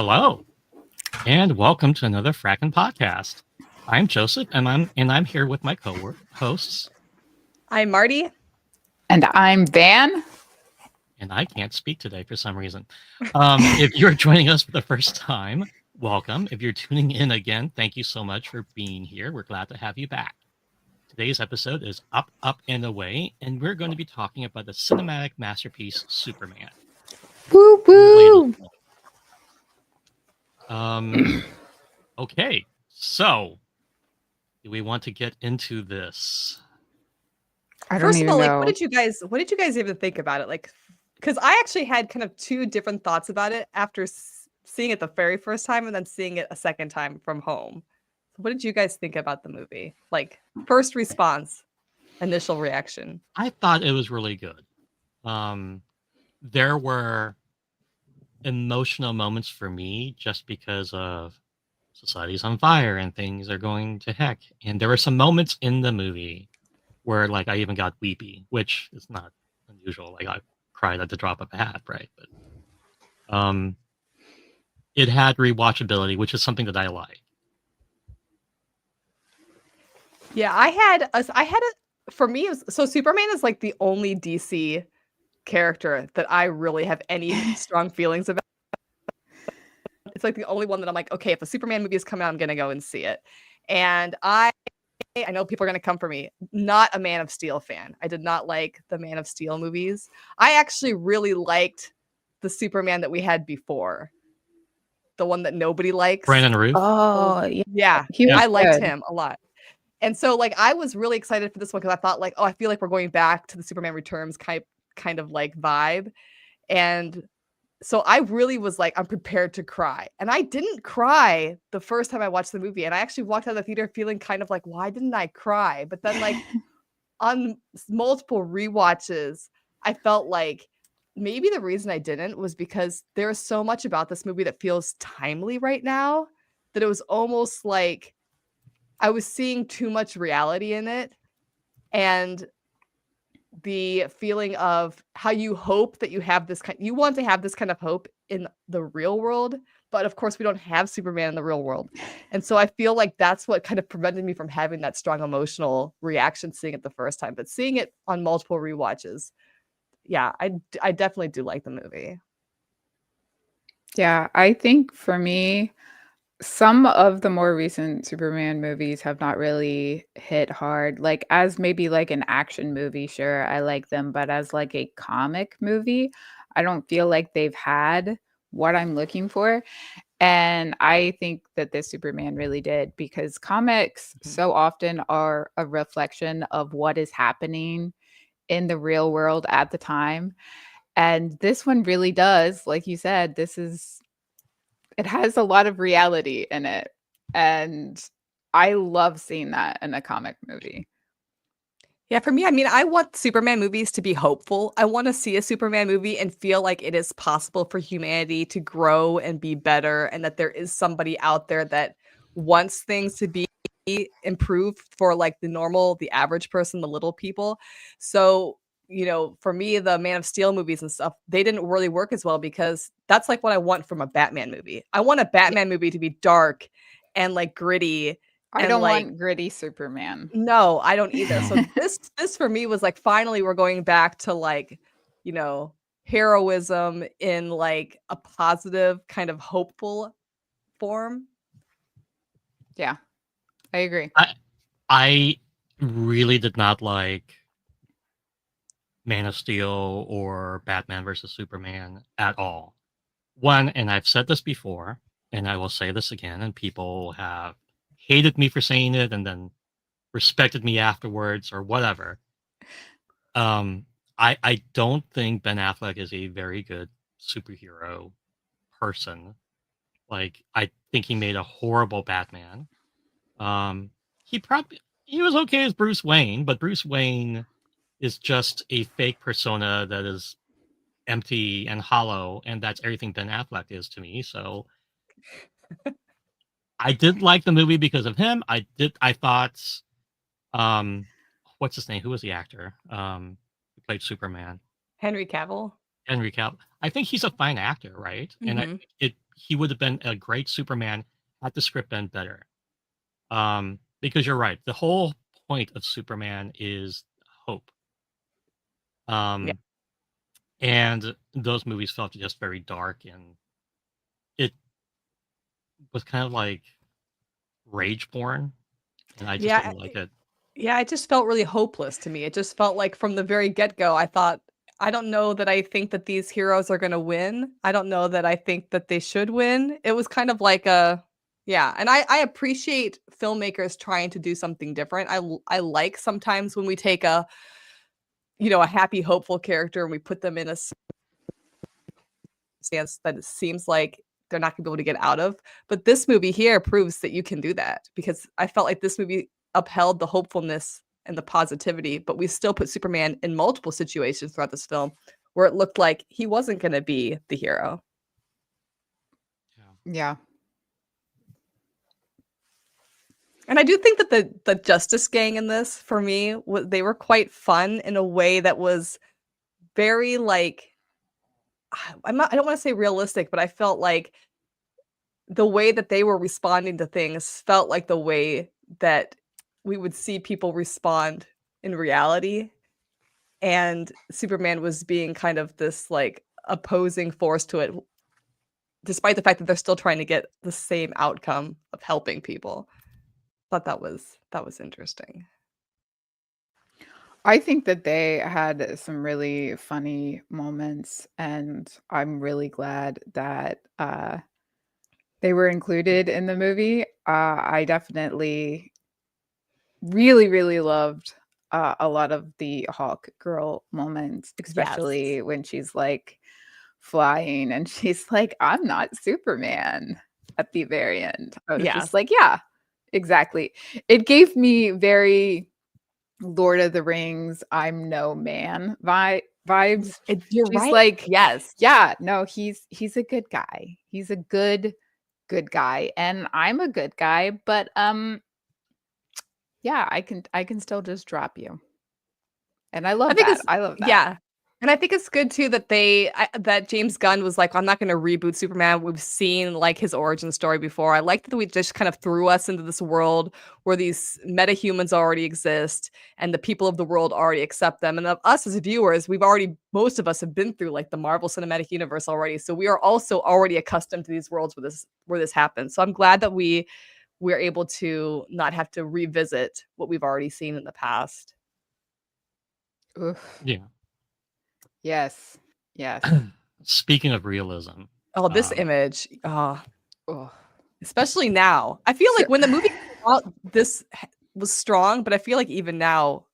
Hello, and welcome to another Frackin' podcast. I'm Joseph, and I'm here with my co-hosts, I'm Marty. And I'm Van. and I can't speak today for some reason. If you're joining us for the first time, welcome. If you're tuning in again, thank you so much for being here. We're glad to have you back. Today's episode is Up, Up, and Away, and we're going to be talking about the cinematic masterpiece Superman. Woo woo. Okay, so do we want to get into this? I don't First of even all, know. like, what did you guys even think about it? Like, because I actually had kind of two different thoughts about it after seeing it the very first time and then seeing it a second time from home. What did you guys think about the movie? Like, first response, initial reaction. I thought it was really good. There were emotional moments for me just because of society's on fire and things are going to heck. And there were some moments in the movie where like I even got weepy, which is not unusual. Like I cried at the drop of a hat, right? But it had rewatchability, which is something that I like. Yeah, I had a for me. So Superman is like the only DC character that I really have any strong feelings about. It's like the only one that I'm like, okay, if a Superman movie is coming out, I'm gonna go and see it. And I know people are gonna come for me. Not a Man of Steel fan. I did not like the Man of Steel movies. I actually really liked the Superman that we had before, the one that nobody likes. Brandon Ruth. Oh, Yeah, he was I liked good. him a lot. And so like I was really excited for this one because I thought like, oh, I feel like we're going back to the Superman Returns kind of like vibe. And so I really was like, I'm prepared to cry. And I didn't cry the first time I watched the movie. And I actually walked out of the theater feeling kind of like, why didn't I cry? But then like on multiple rewatches, I felt like maybe the reason I didn't was because there's so much about this movie that feels timely right now that it was almost like I was seeing too much reality in it. And the feeling of how you hope that you want to have this kind of hope in the real world, but of course we don't have Superman in the real world. And so I feel like that's what kind of prevented me from having that strong emotional reaction seeing it the first time, but seeing it on multiple rewatches, yeah, I definitely do like the movie. Yeah, I think for me, some of the more recent Superman movies have not really hit hard. Like as maybe like an action movie, sure, I like them, but as like a comic movie, I don't feel like they've had what I'm looking for. And I think that this Superman really did because comics so often are a reflection of what is happening in the real world at the time. And this one really does, like you said, it has a lot of reality in it. And I love seeing that in a comic movie. Yeah, for me, I mean, I want Superman movies to be hopeful. I want to see a Superman movie and feel like it is possible for humanity to grow and be better, and that there is somebody out there that wants things to be improved for like the average person, the little people. So, for me, the Man of Steel movies and stuff, they didn't really work as well because that's like what I want from a Batman movie. I want a Batman movie to be dark and like gritty I and don't like want gritty Superman. no, I don't either. So No. this for me was like finally we're going back to like, you know, heroism in like a positive kind of hopeful form. Yeah, I agree. I really did not like Man of Steel or Batman versus Superman at all. One, and I've said this before, and I will say this again, and people have hated me for saying it and then respected me afterwards or whatever. I don't think Ben Affleck is a very good superhero person. Like I think he made a horrible Batman. He probably he was okay as Bruce Wayne, but Bruce Wayne is just a fake persona that is empty and hollow, and that's everything Ben Affleck is to me. So I did like the movie because of him. I thought um what's his name? Who was the actor? Who played Superman? Henry Cavill. Henry Cavill. I think he's a fine actor, right? And Mhm. he would have been a great Superman had the script been better. Because you're right, the whole point of Superman is hope. Yeah. And those movies felt just very dark, and it was kind of like rage porn, and I just Yeah, didn't like it. yeah, it just felt really hopeless to me. It just felt like from the very get-go, I thought, I don't know that I think that these heroes are gonna win. I don't know that I think that they should win. It was kind of like a yeah, and I appreciate filmmakers trying to do something different. I like sometimes when we take a, you know, a happy, hopeful character and we put them in a stance that it seems like they're not gonna be able to get out of. But this movie here proves that you can do that because I felt like this movie upheld the hopefulness and the positivity, but we still put Superman in multiple situations throughout this film where it looked like he wasn't going to be the hero. Yeah. And I do think that the Justice Gang in this, for me, they were quite fun in a way that was very like I don't want to say realistic, but I felt like the way that they were responding to things felt like the way that we would see people respond in reality. And Superman was being kind of this like opposing force to it, despite the fact that they're still trying to get the same outcome of helping people. Thought that was interesting. I think that they had some really funny moments, and I'm really glad that they were included in the movie. I definitely really, really loved a lot of the Hawk Girl moments, especially when she's like flying and she's like, I'm not Superman at the very end. I was just like, yeah, exactly. It gave me very Lord of the Rings, I'm no man vibes. You're She's right. like, yes. yeah, no, he's a good guy. He's a good guy. And I'm a good guy, but yeah, I can still just drop you. And I love that. I love that. Yeah. And I think it's good too that that James Gunn was like, I'm not going to reboot Superman. We've seen like his origin story before. I like that we just kind of threw us into this world where these metahumans already exist and the people of the world already accept them. And us as viewers, most of us have been through like the Marvel Cinematic Universe already. So we are also already accustomed to these worlds where this happens. So I'm glad that we're able to not have to revisit what we've already seen in the past. Oof. Yeah. Yes. Yes. Speaking of realism. Oh, this image. Especially now. I feel like when the movie came out, this was strong, but I feel like even now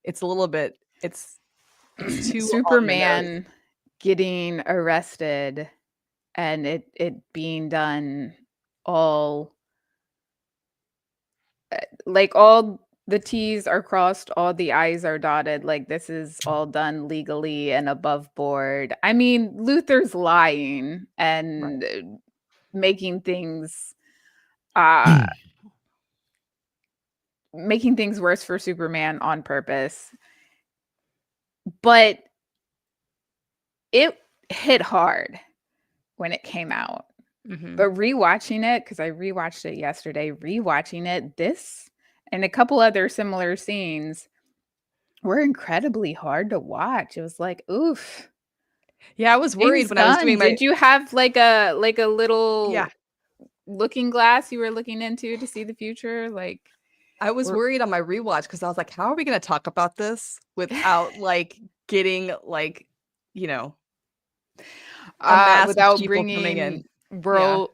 it's a little bit it's too Superman getting arrested and it being done all like all the T's are crossed, all the I's are dotted. Like this is all done legally and above board. I mean, Luther's lying and making things worse for Superman on purpose. But it hit hard when it came out. Mm-hmm. But rewatching it, because I rewatched it yesterday, this and a couple other similar scenes were incredibly hard to watch. It was like, oof. Yeah, I was worried when I was doing Did you have like a little looking glass you were looking into to see the future? Like I was worried on my rewatch because I was like, how are we going to talk about this without like getting like, you know, without bringing real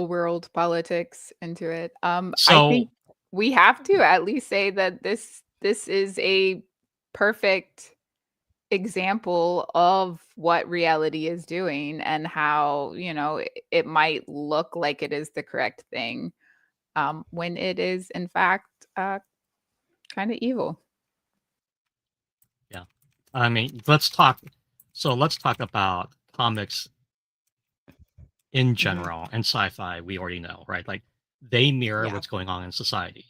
world politics into it. I think we have to at least say that this is a perfect example of what reality is doing and how, you know, it might look like it is the correct thing when it is in fact kind of evil. Yeah. I mean, let's talk about comics in general and sci-fi. We already know, right? Like they mirror what's going on in society.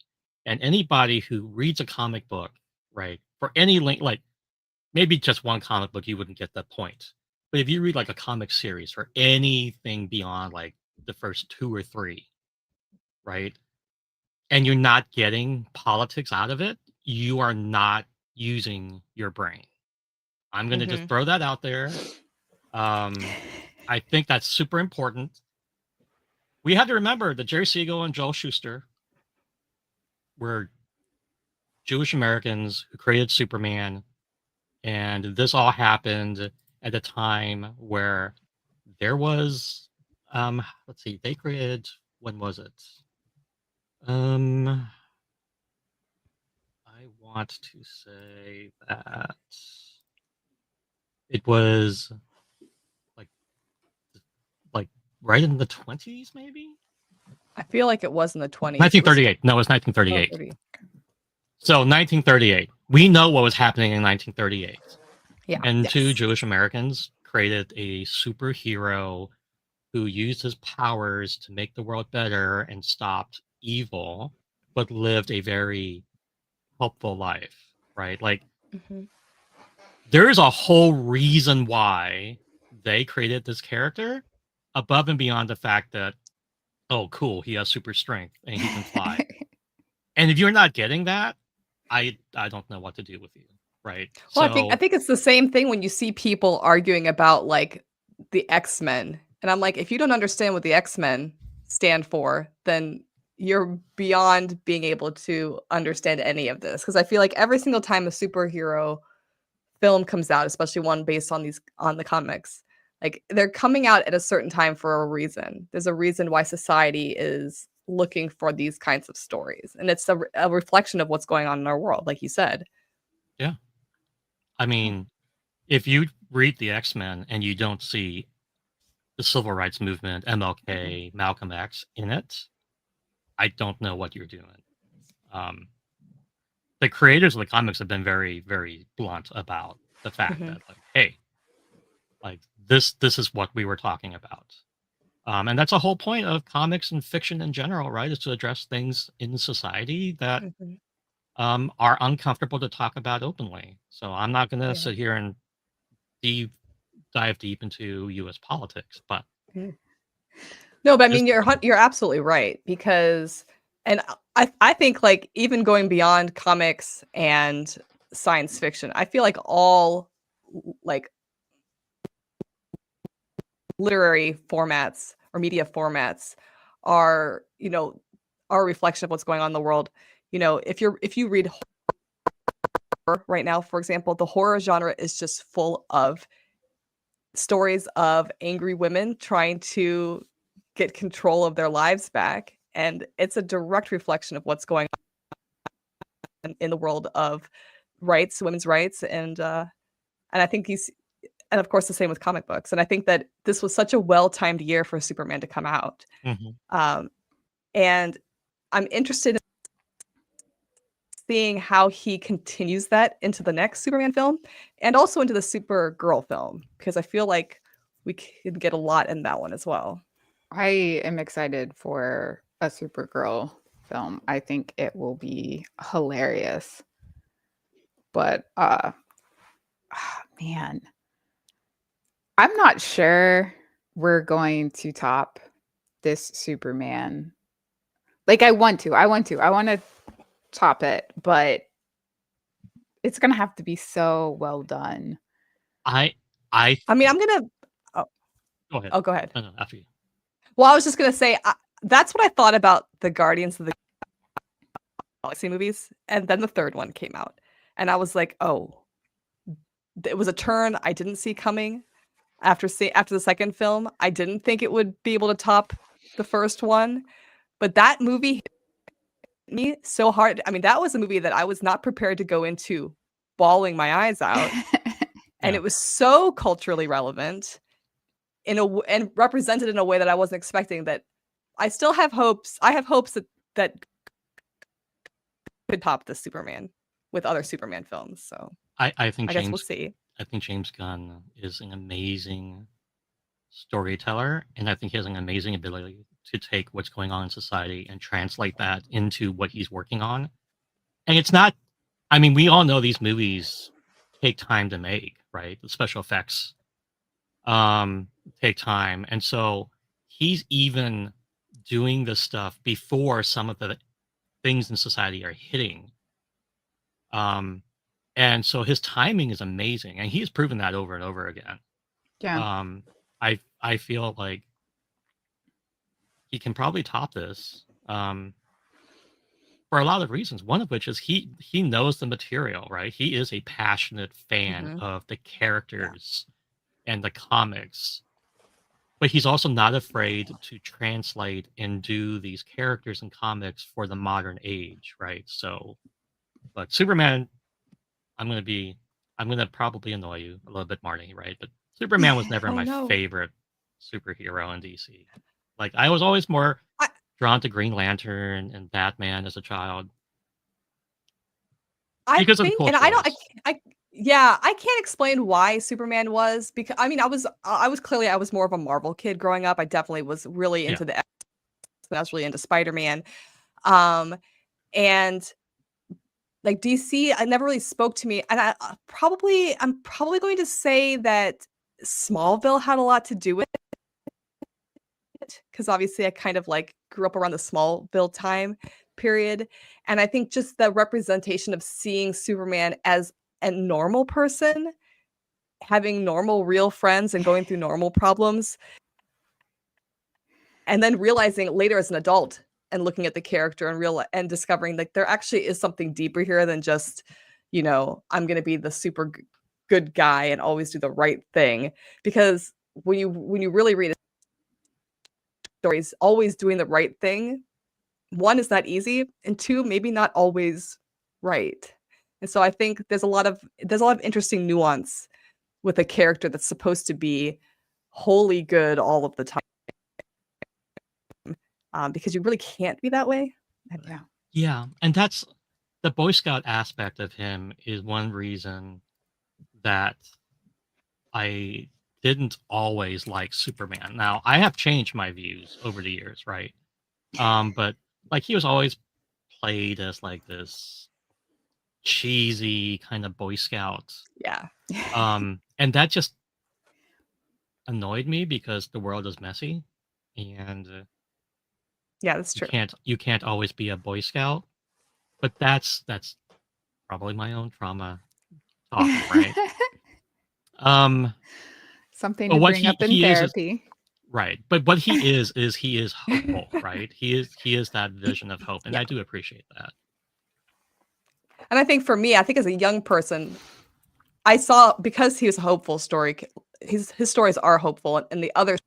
And anybody who reads a comic book, right, for any length, like maybe just one comic book, you wouldn't get that point. But if you read like a comic series or anything beyond like the first 2 or 3, right? And you're not getting politics out of it, you are not using your brain. I'm going to just throw that out there. I think that's super important. We had to remember that Jerry Siegel and Joel Shuster were Jewish Americans who created Superman, and this all happened at a time where there was, let's see, they created, when was it? I want to say that it was like right in the 20s, maybe. I feel like it was in the 20s. 1938. No, it was 1938. 30. So 1938. We know what was happening in 1938. Yeah. And 2 Jewish Americans created a superhero who used his powers to make the world better and stopped evil, but lived a very helpful life, right? Like, there's a whole reason why they created this character above and beyond the fact that, oh, cool, he has super strength and he can fly. And if you're not getting that, I don't know what to do with you, right? Well, So, I think it's the same thing when you see people arguing about like the X-Men. And I'm like, if you don't understand what the X-Men stand for, then you're beyond being able to understand any of this. Because I feel like every single time a superhero film comes out, especially one based on the comics, like they're coming out at a certain time for a reason. There's a reason why society is looking for these kinds of stories, and it's a reflection of what's going on in our world, like you said. Yeah, I mean, if you read the X-Men and you don't see the civil rights movement, MLK, Malcolm X in it, I don't know what you're doing. The creators of the comics have been very, very blunt about the fact that, like, hey, like this is what we were talking about. And that's a whole point of comics and fiction in general, right? Is to address things in society that are uncomfortable to talk about openly. So I'm not going to sit here and dive deep into U.S. politics, but no, but I mean, you're absolutely right, because, and I think like even going beyond comics and science fiction, I feel like all like literary formats or media formats are, you know, are a reflection of what's going on in the world. You know, if you read horror right now, for example, the horror genre is just full of stories of angry women trying to get control of their lives back, and it's a direct reflection of what's going on in the world of rights, women's rights, and I think and of course the same with comic books. And I think that this was such a well-timed year for Superman to come out. And I'm interested in seeing how he continues that into the next Superman film and also into the Supergirl film, because I feel like we can get a lot in that one as well. I am excited for a Supergirl film. I think it will be hilarious. But man, I'm not sure we're going to top this Superman. Like I want to top it, but it's gonna have to be so well done. I mean, I'm gonna go ahead. Oh, go ahead. No, after you. Well, I was just gonna say that's what I thought about the Guardians of the Galaxy movies, and then the third one came out, and I was like, oh, it was a turn I didn't see coming. After the second film, I didn't think it would be able to top the first one, but that movie hit me so hard. I mean, that was a movie that I was not prepared to go into bawling my eyes out, and it was so culturally relevant and represented in a way that I wasn't expecting. That I still have hopes. I have hopes that could top the Superman with other Superman films. So I think I guess we'll see. I think James Gunn is an amazing storyteller, and I think he has an amazing ability to take what's going on in society and translate that into what he's working on. And it's not, I mean, we all know these movies take time to make, right? The special effects take time. And so he's even doing this stuff before some of the things in society are hitting. And so his timing is amazing, and he's proven that over and over again. Yeah. I feel like he can probably top this for a lot of reasons. One of which is he knows the material, right? He is a passionate fan Mhm. of the characters and the comics, but he's also not afraid to translate and do these characters and comics for the modern age, right? So, but Superman, I'm gonna probably annoy you a little bit, Marty, right? But Superman was never Oh my no. favorite superhero in DC. Like I was always more I, drawn to Green Lantern and Batman as a child I because of the think, cool and I don't, toys. yeah, I can't explain why Superman was because I mean, I was clearly I was more of a Marvel kid growing up. I definitely was really Yeah, into the X, I was really into Spider-Man. Um, and like DC, I never really spoke to me. And I'm probably going to say that Smallville had a lot to do with it because obviously I kind of like grew up around the Smallville time period. And I think just the representation of seeing Superman as a normal person, having normal, real friends, and going through normal problems, and then realizing later as an adult and looking at the character and discovering like there actually is something deeper here than just, I'm going to be the super good guy and always do the right thing. Because when you really read stories, always doing the right thing, one is not easy, and two, maybe not always right. And so I think there's a lot of interesting nuance with a character that's supposed to be wholly good all of the time, because you really can't be that way. Yeah. yeah, and that's the Boy Scout aspect of him is one reason that I didn't always like Superman. Now, I have changed my views over the years, right? But like he was always played as like this cheesy kind of Boy Scout. Yeah. And that just annoyed me because the world is messy and Yeah, that's you true. can't always be a Boy Scout. But that's probably my own trauma talking, right? Um Something but to what bring up in he is therapy. right. But what he is he is hopeful, right? He is that vision of hope, and Yeah. I do appreciate that. And I think for me, I think as a young person, I saw because he was a hopeful story, his stories are hopeful and the other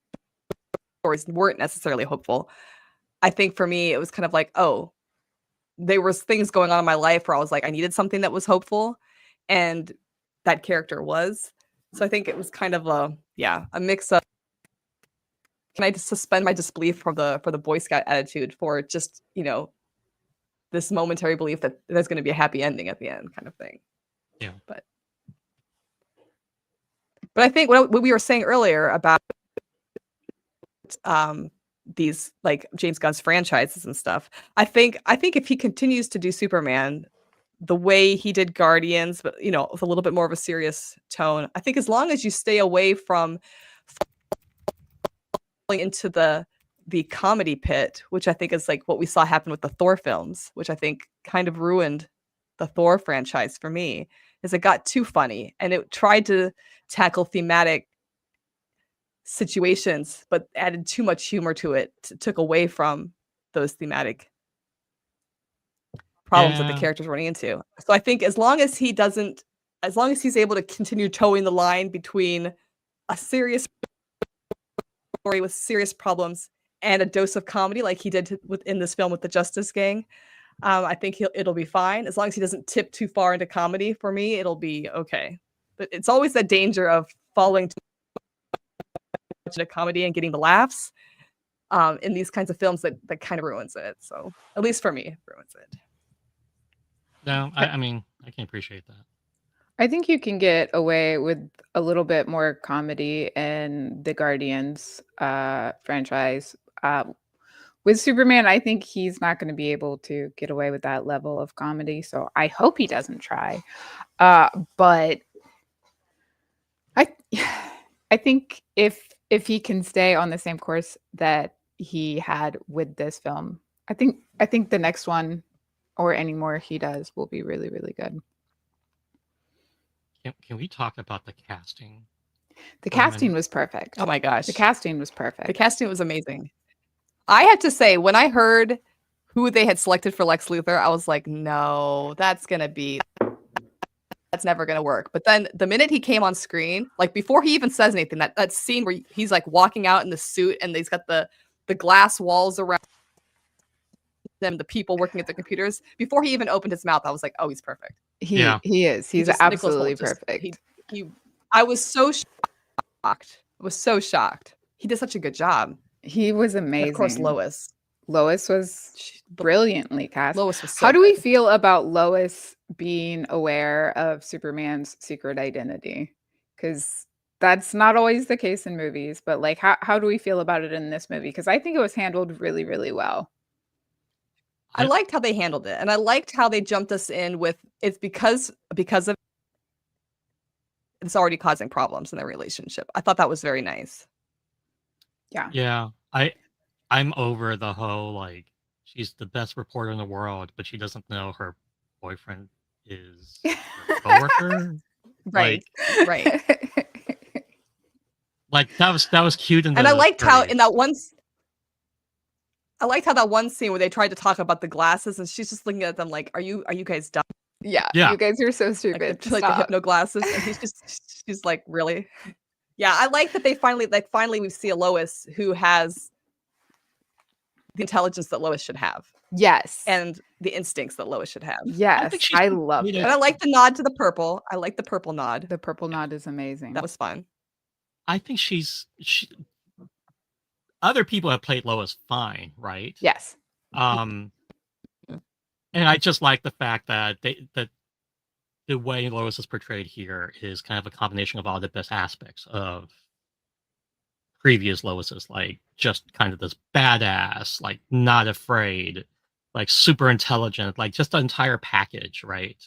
stories weren't necessarily hopeful. I think for me, it was kind of like, oh, there was things going on in my life where I was like, I needed something that was hopeful, and that character was. So I think it was kind of a mix of can I just suspend my disbelief for the Boy Scout attitude for just, this momentary belief that there's gonna be a happy ending at the end kind of thing. Yeah. But I think what we were saying earlier about um these like James Gunn's franchises and stuff. I think if he continues to do Superman the way he did Guardians, but with a little bit more of a serious tone, I think as long as you stay away from falling into the comedy pit, which I think is like what we saw happen with the Thor films, which I think kind of ruined the Thor franchise for me, is it got too funny and it tried to tackle thematic situations, but added too much humor to it, took away from those thematic problems that the Yeah. character's running into. So I think as long as he's able to continue towing the line between a serious story with serious problems and a dose of comedy, like he did within this film with the Justice Gang, I think it'll be fine. As long as he doesn't tip too far into comedy, for me, it'll be okay. But it's always that danger of falling too much into comedy and getting the laughs in these kinds of films that kind of ruins it. So at least for me, it ruins it. No, I I mean I can appreciate that. I think you can get away with a little bit more comedy in the Guardians franchise. With Superman, I think he's not going to be able to get away with that level of comedy. So I hope he doesn't try. But I I think if he can stay on the same course that he had with this film, I think the next one or any more he does will be really, really good. Can we talk about the casting? The For a casting minute. was perfect. Oh my gosh. The casting was The perfect. casting was amazing. I had to say, when I heard who they had selected for Lex Luthor, I was like, no, that's never gonna work. But then the minute he came on screen, like before he even says anything, that scene where he's like walking out in the suit and he's got the glass walls around them, the people working at the computers, before he even opened his mouth, I was like, oh, he's perfect. He Yeah. is. He's Nicholas absolutely Hoult just- perfect. I was so shocked. I was so shocked. He did such a good job. He was And amazing. of course, Lois. Lois was brilliantly cast. Lois was so How do we good. feel about Lois being aware of Superman's secret identity? Because that's not always the case in movies, but like how do we feel about it in this movie? Because I think it was handled really, really well. I liked how they handled it, and I liked how they jumped us in with it's because of it's already causing problems in their relationship. I thought that was very nice. Yeah. Yeah. I'm over the whole like she's the best reporter in the world, but she doesn't know her boyfriend is her coworker. Right. Right. Like that was cute in the And I liked how phrase. in that one I liked how that one scene where they tried to talk about the glasses and she's just looking at them like, are you guys dumb? Yeah. Yeah. You guys are so Like stupid. the hypno glasses. And she's like, really? Yeah, I like that they finally we see a Lois who has the intelligence that Lois should have Yes. and the instincts that Lois should have. Yes. think she's I love you know, it. And I like the nod to the purple. I like the purple nod. The purple nod is amazing. That was fun. I think other people have played Lois fine, right? Yes. And I just like the fact that that the way Lois is portrayed here is kind of a combination of all the best aspects of previous Loises, like just kind of this badass, like not afraid, like super intelligent, like just the entire package, right?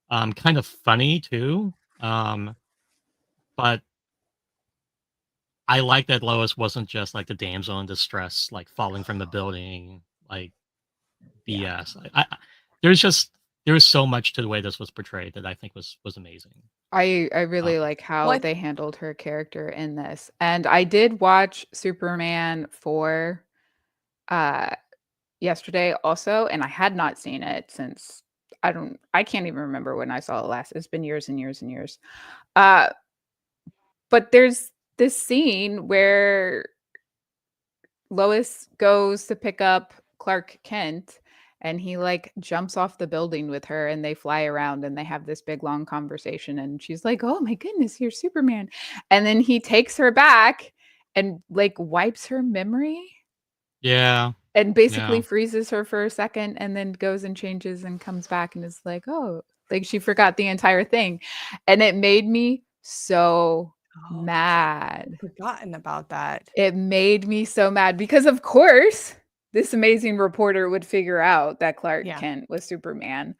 Kind of funny too. But I like that Lois wasn't just like the damsel in distress, like falling from the building, like BS. There was so much to the way this was portrayed that I think was amazing. I really like how they handled her character in this. And I did watch Superman 4 yesterday also, and I had not seen it since I can't even remember when I saw it last. It's been years and years and years. But there's this scene where Lois goes to pick up Clark Kent and he like jumps off the building with her and they fly around and they have this big long conversation and she's like, "Oh my goodness, you're Superman." And then he takes her back and like wipes her memory Yeah. and basically Yeah. freezes her for a second and then goes and changes and comes back and is like, "Oh, like she forgot the entire thing." And it made me so mad. I'd forgotten about that. It made me so mad because of course this amazing reporter would figure out that Clark Kent was Superman,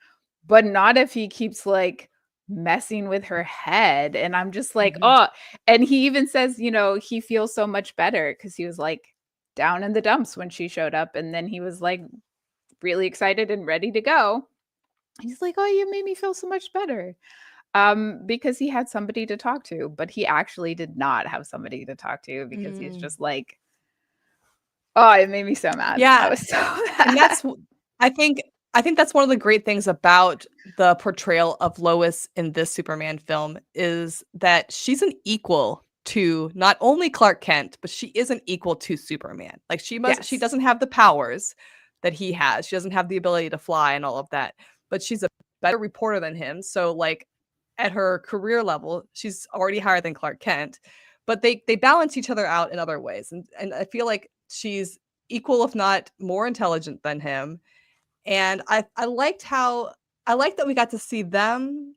but not if he keeps like messing with her head. And I'm just like, oh, and he even says, you know, he feels so much better because he was like down in the dumps when she showed up. And then he was like really excited and ready to go. He's like, "Oh, you made me feel so much better." Because he had somebody to talk to, but he actually did not have somebody to talk to because he's just like, oh, it made me so mad. Yeah, I was so mad. And that's I think that's one of the great things about the portrayal of Lois in this Superman film is that she's an equal to not only Clark Kent, but she is an equal to Superman. Like she doesn't have the powers that he has. She doesn't have the ability to fly and all of that, but she's a better reporter than him. So like at her career level, she's already higher than Clark Kent, but they balance each other out in other ways. And I feel like she's equal, if not more intelligent than him. And I liked that we got to see them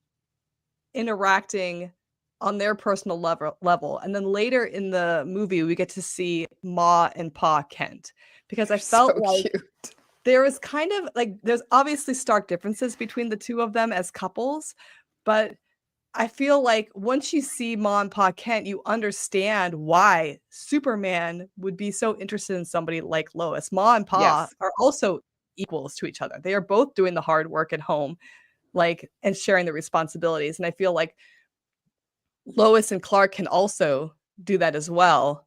interacting on their personal level. And then later in the movie, we get to see Ma and Pa Kent because I felt so like cute. there was kind of like there's obviously stark differences between the two of them as couples, but I feel like once you see Ma and Pa Kent, you understand why Superman would be so interested in somebody like Lois. Ma and Pa Yes. are also equals to each other. They are both doing the hard work at home, like, and sharing the responsibilities. And I feel like Lois and Clark can also do that as well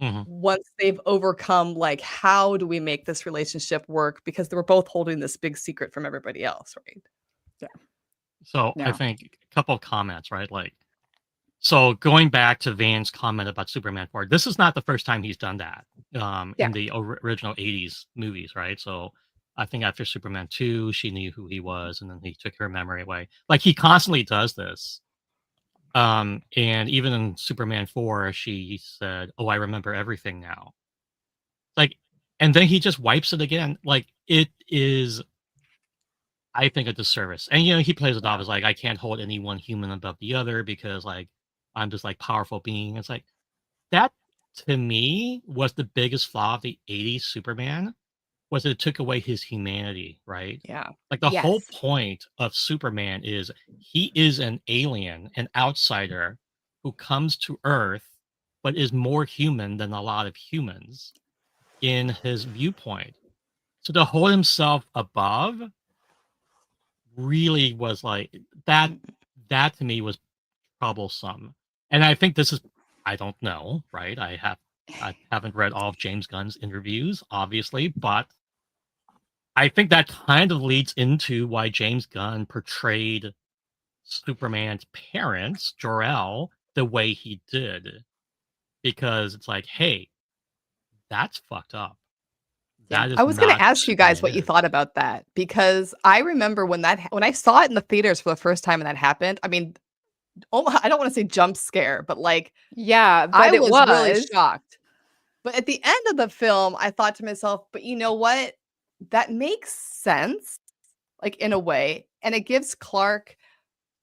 Mhm. once they've overcome, like, how do we make this relationship work? Because they were both holding this big secret from everybody else, right? So I Yeah. think a couple of comments, right? Like, so going back to Van's comment about Superman 4, this is not the first time he's done that Yeah. in the original 80s movies, right? So I think after Superman 2, she knew who he was and then he took her memory away. Like, he constantly does this. And even in Superman 4, she said, "Oh, I remember everything now." Like, and then he just wipes it again. Like, it is, I think, a disservice. And he plays it off Yeah. as like, I can't hold any one human above the other because like I'm just like powerful being. It's like that to me was the biggest flaw of the 80s Superman was that it took away his humanity, right? Yeah. Like the whole Yes. point of Superman is he is an alien, an outsider who comes to Earth, but is more human than a lot of humans in his viewpoint. So to hold himself above really was like that. Mm. That to me was troublesome. And I think this is, I don't know, right? I haven't read all of James Gunn's interviews, obviously, but I think that kind of leads into why James Gunn portrayed Superman's parents, Jor-El, the way he did. Because it's like, hey, that's fucked up. Yeah. That I is was gonna not who ask you guys Superman what you is. thought about that, because I remember when I saw it in the theaters for the first time and that happened, I mean, I don't wanna say jump scare, but, like, Yeah, I but it was really was. shocked. But at the end of the film, I thought to myself, "But you know what? That makes sense, like, in a way, and it gives Clark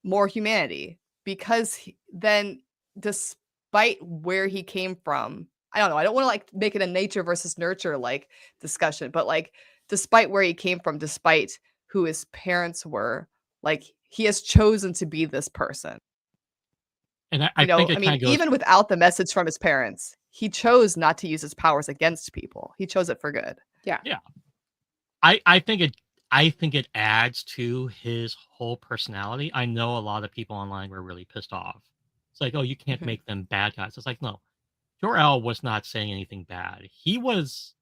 more humanity because then despite where he came from, I don't know, I don't want to like make it a nature versus nurture like discussion, but like despite where he came from, despite who his parents were, like he has chosen to be this person. And I think I it kind mean, of goes, even without the message from his parents, he chose not to use his powers against people. He chose it for good. Yeah. yeah. I think it adds to his whole personality. I know a lot of people online were really pissed off. It's like, oh, you can't Mhm. make them bad guys. It's like, no, Jor-El was not saying anything bad. He was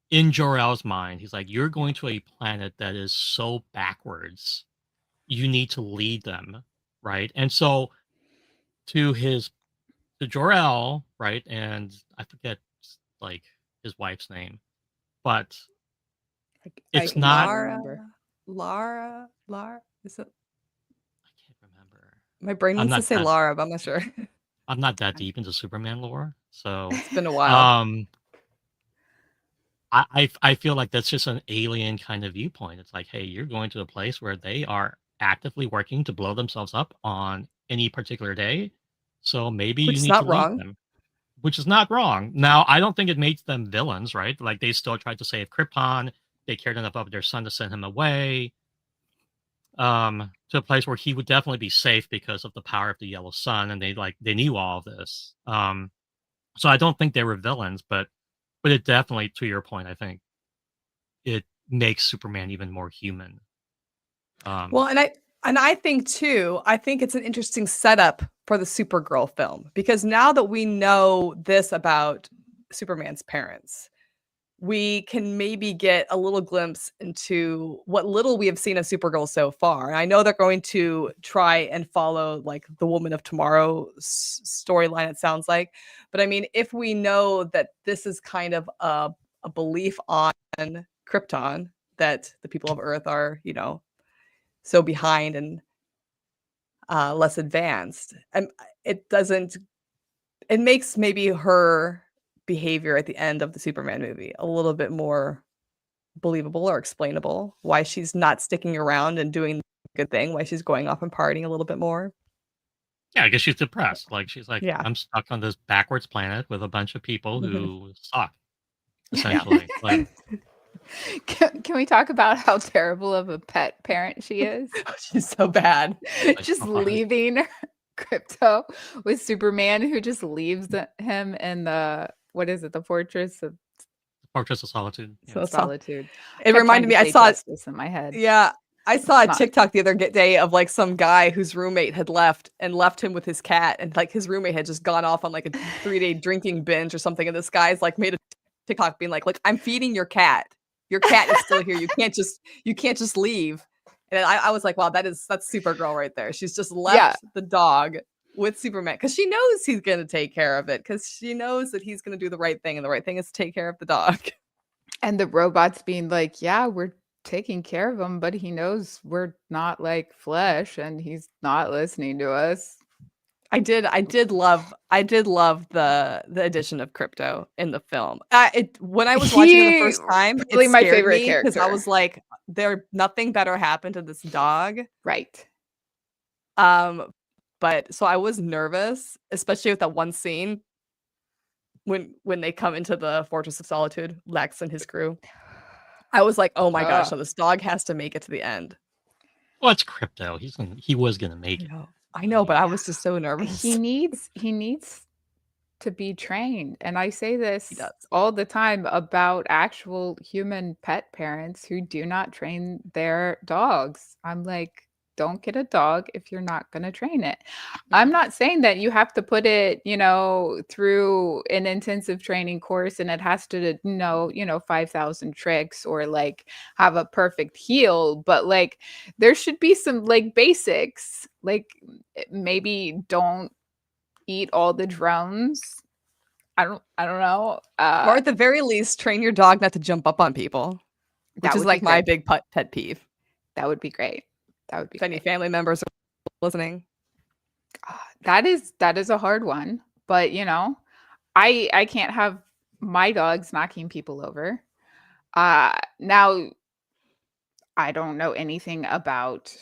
in Jor-El's mind. He's like, you're going to a planet that is so backwards. You need to lead them, right? And so to his to Jor-El, right? And I forget like his wife's name, but I it's cannot not. remember. Lara, is it? I can't remember. My brain I'm wants to not say that Lara, but I'm not sure. I'm not that deep into Superman lore, so It's been a while. um, I feel like that's just an alien kind of viewpoint. It's like, hey, you're going to a place where they are actively working to blow themselves up on any particular day, so maybe Which you is need to not lead wrong. them, which is not wrong. Now, I don't think it makes them villains, right? Like they still tried to save Krypton. They cared enough about their son to send him away to a place where he would definitely be safe because of the power of the yellow sun, and they knew all of this. So I don't think they were villains, but it definitely, to your point, I think it makes Superman even more human. Um, Well, and I think too, I think it's an interesting setup for the Supergirl film because now that we know this about Superman's parents, we can maybe get a little glimpse into what little we have seen of Supergirl so far. And I know they're going to try and follow like the Woman of Tomorrow storyline, it sounds like. But I mean, if we know that this is kind of a belief on Krypton, that the people of Earth are, so behind and less advanced, and it doesn't, it makes maybe her behavior at the end of the Superman movie a little bit more believable or explainable, why she's not sticking around and doing the good thing, why she's going off and partying a little bit more. yeah, I guess she's depressed. Like she's like, Yeah. I'm stuck on this backwards planet with a bunch of people Mhm. who suck, Yeah. essentially. Like, Can we talk about how terrible of a pet parent she is? She's so bad. Just God. leaving Crypto with Superman, who just leaves him in the what is it, the Fortress of Fortress of Solitude. Yeah. So it's Solitude. It Kept reminded trying to me. I say saw justice in my head. Yeah, I saw a Not- TikTok the other day of like some guy whose roommate had left him with his cat, and like his roommate had just gone off on like a 3-day drinking binge or something, and this guy's like made a TikTok being like, "Look, I'm feeding your cat. Your cat is still here. You can't just leave." And I was like, "Wow, that's Supergirl right there. She's just left the dog with Superman because she knows he's gonna take care of it because she knows that he's gonna do the right thing, and the right thing is to take care of the dog." And the robots being like, yeah, we're taking care of him, but he knows we're not like flesh and he's not listening to us. I did love the addition of Crypto in the film. When I was watching it the first time, really it my scared favorite me because I character. was like, nothing better happened to this dog. Right. But so I was nervous, especially with that one scene when they come into the Fortress of Solitude, Lex and his crew. I was like, oh my gosh, so this dog has to make it to the end. Well, it's Crypto. He was gonna make it. I know, but I was just so nervous. He needs to be trained. And I say this does. all the time about actual human pet parents who do not train their dogs. I'm like, don't get a dog if you're not going to train it. I'm not saying that you have to put it, through an intensive training course and it has to know, 5,000 tricks or like have a perfect heel, but like there should be some like basics, like maybe don't eat all the drones. I don't know. Or at the very least, train your dog not to jump up on people, which is like my big pet peeve. That would be great. That would be if any family members are listening. That is a hard one, but I can't have my dogs knocking people over. Now I don't know anything about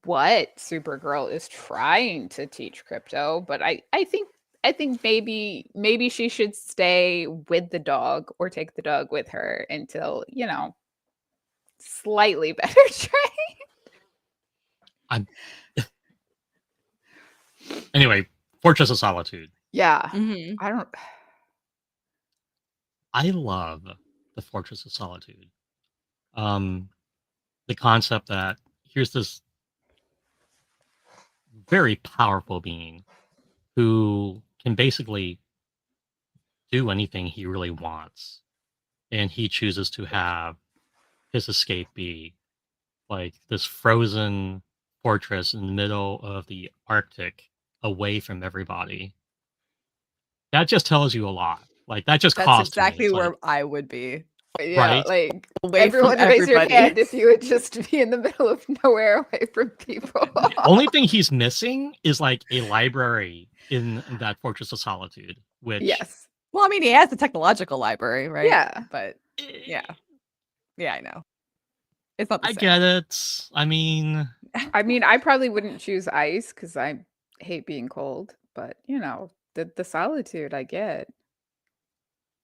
what Supergirl is trying to teach Crypto, but I think maybe she should stay with the dog or take the dog with her until slightly better trained. Anyway, Fortress of Solitude. Yeah. Mm-hmm. I love the Fortress of Solitude. The concept that here's this very powerful being who can basically do anything he really wants, and he chooses to have his escape be like this frozen fortress in the middle of the Arctic, away from everybody. That just tells you a lot. Like that's exactly where I would be. Yeah, right? like away everyone from raise your everybody. hand if you would just be in the middle of nowhere away from people. The only thing he's missing is like a library in that Fortress of Solitude, which Yes. Well, I mean, he has the technological library, right? Yeah. But yeah, I know. It's not the I same. get it. I mean, I probably wouldn't choose ice because I hate being cold, but the solitude I get.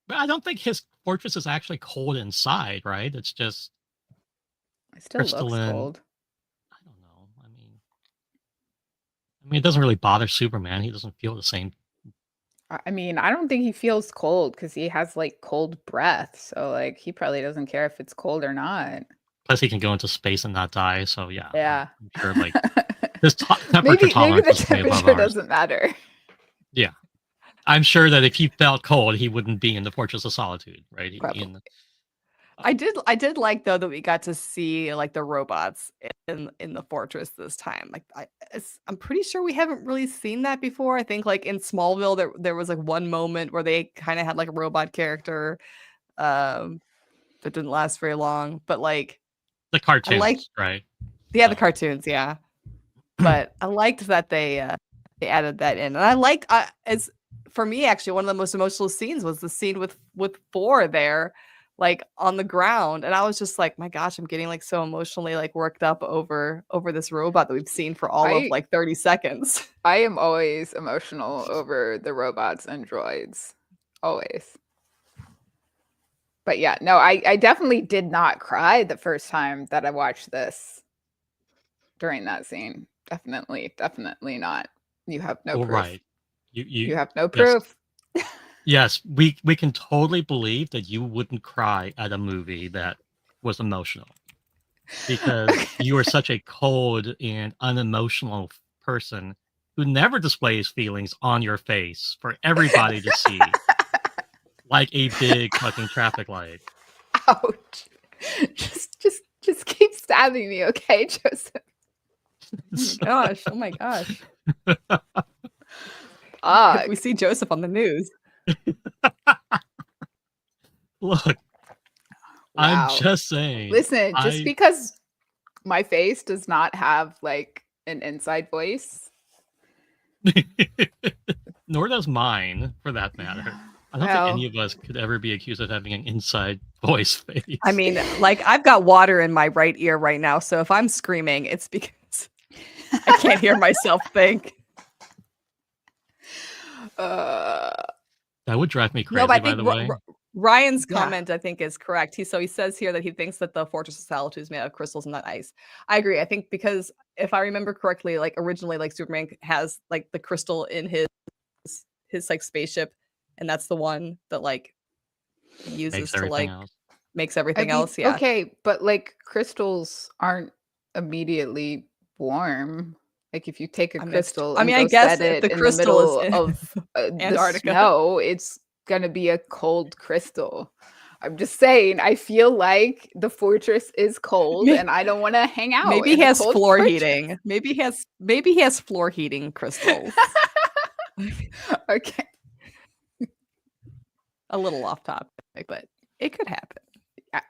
but I don't think his fortress is actually cold inside, right? It's just It still looks crystalline. cold. I don't know. I mean, it doesn't really bother Superman. He doesn't feel the same. I mean, I don't think he feels cold because he has like cold breath. So like he probably doesn't care if it's cold or not. Plus, he can go into space and not die. So yeah, Yeah. I'm sure like his temperature maybe tolerance the is way above temperature ours. doesn't matter. Yeah, I'm sure that if he felt cold, he wouldn't be in the Fortress of Solitude, right? He'd be in the... I did like though that we got to see like the robots in the fortress this time. Like I'm pretty sure we haven't really seen that before. I think like in Smallville there was like one moment where they kind of had like a robot character that didn't last very long, but like Oh. the cartoons, right? Yeah, the cartoons, yeah. But I liked that they added that in. And I like as for me actually one of the most emotional scenes was the scene with 4 there like on the ground, and I was just like, my gosh, I'm getting like so emotionally like worked up over this robot that we've seen for all of like 30 seconds. I am always emotional over the robots and droids. Always. But yeah, no, I definitely did not cry the first time that I watched this during that scene. Definitely not. You have no Well, proof. right. You You have no yes. proof. Yes, we can totally believe that you wouldn't cry at a movie that was emotional because you are such a cold and unemotional person who never displays feelings on your face for everybody to see, like a big fucking traffic light. Ouch. Just keep stabbing me, okay, Joseph? Oh my gosh. Ugh. If we see Joseph on the news. Look, I'm just saying. Listen, just because my face does not have like an inside voice. Nor does mine, for that matter. I don't think any of us could ever be accused of having an inside voice face. I mean, like, I've got water in my right ear right now, so if I'm screaming, it's because I can't hear myself think. That would drive me crazy, No, but I by think the way. Ryan's comment, I think, is correct. He says here that he thinks that the Fortress of Solitude is made out of crystals and not ice. I agree. I think because if I remember correctly, like originally, like Superman has like the crystal in his like spaceship, and that's the one that like uses to like makes everything else. Yeah. Okay, but like crystals aren't immediately warm. Like if you take a crystal, and I go guess set it the in crystal the middle is of Antarctica. the snow, it's gonna be a cold crystal. I'm just saying. I feel like the fortress is cold, and I don't want to hang out. Maybe he has floor heating. Maybe he has floor heating crystals. Okay. A little off topic, but it could happen.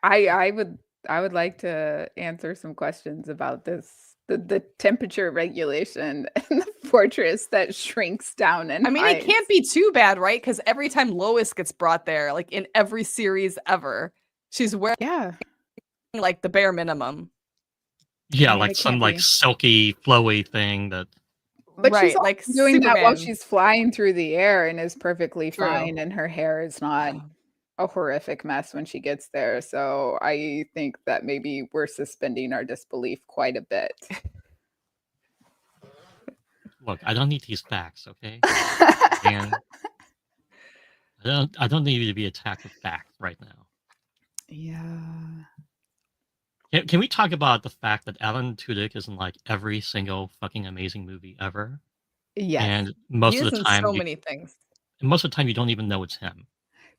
I would like to answer some questions about this, the temperature regulation in the fortress that shrinks down in it can't be too bad, right? Because every time Lois gets brought there, like in every series ever, she's wearing like the bare minimum. Yeah, like some like silky, flowy thing that. But she's like doing Superman. That while she's flying through the air and is perfectly fine, and her hair is not a horrific mess when she gets there. So I think that maybe we're suspending our disbelief quite a bit. Look, I don't need these facts, okay? And I don't need you to be attacked with facts right now. Yeah. Can we talk about the fact that Alan Tudyk is in like every single fucking amazing movie ever? Yes. And most of the time, so many things. And most of the time, you don't even know it's him.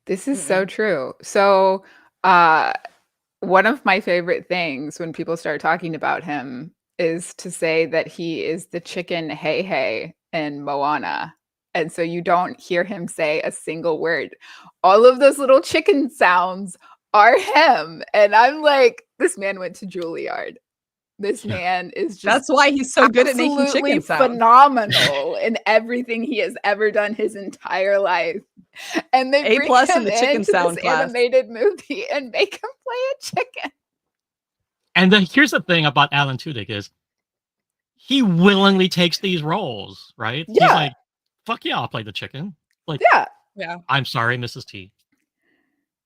This is so true. So, one of my favorite things when people start talking about him is to say that he is the chicken Hey Hey in Moana. And so you don't hear him say a single word. All of those little chicken sounds are him. And I'm like, this man went to Juilliard. This man is just that's why he's so good at making chicken sounds. Phenomenal in everything he has ever done his entire life. And they bring him in the chicken sound class. Animated movie and make him play a chicken. And here's the thing about Alan Tudyk is he willingly takes these roles, right? Yeah. He's like, fuck yeah, I'll play the chicken. Like, yeah. I'm sorry, Mrs. T.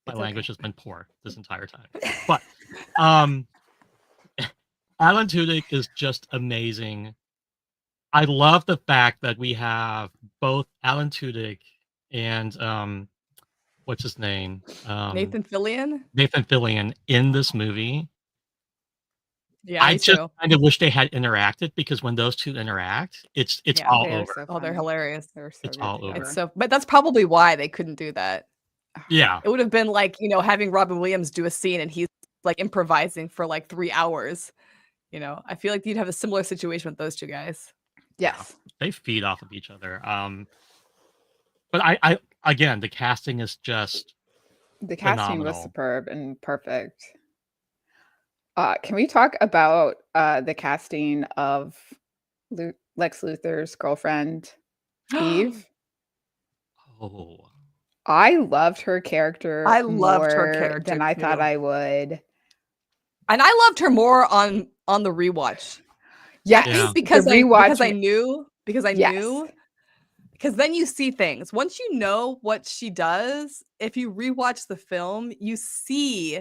My language has been poor this entire time. But Alan Tudyk is just amazing. I love the fact that we have both Alan Tudyk and what's his name? Nathan Fillion? Nathan Fillion in this movie. Yeah, I just kind of wish they had interacted because when those two interact, it's all over. So they're hilarious. It's all over. But that's probably why they couldn't do that. Yeah. It would have been like, having Robin Williams do a scene and he's like improvising for like 3 hours. I feel like you'd have a similar situation with those two guys. Yes. They feed off of each other. But I again, the casting is just casting was superb and perfect. Can we talk about the casting of Lex Luthor's girlfriend, Eve? Oh. I loved her character. I loved her character than I thought I would. And I loved her more on the rewatch. Yeah, because I knew because then you see things. Once you know what she does, if you rewatch the film, you see,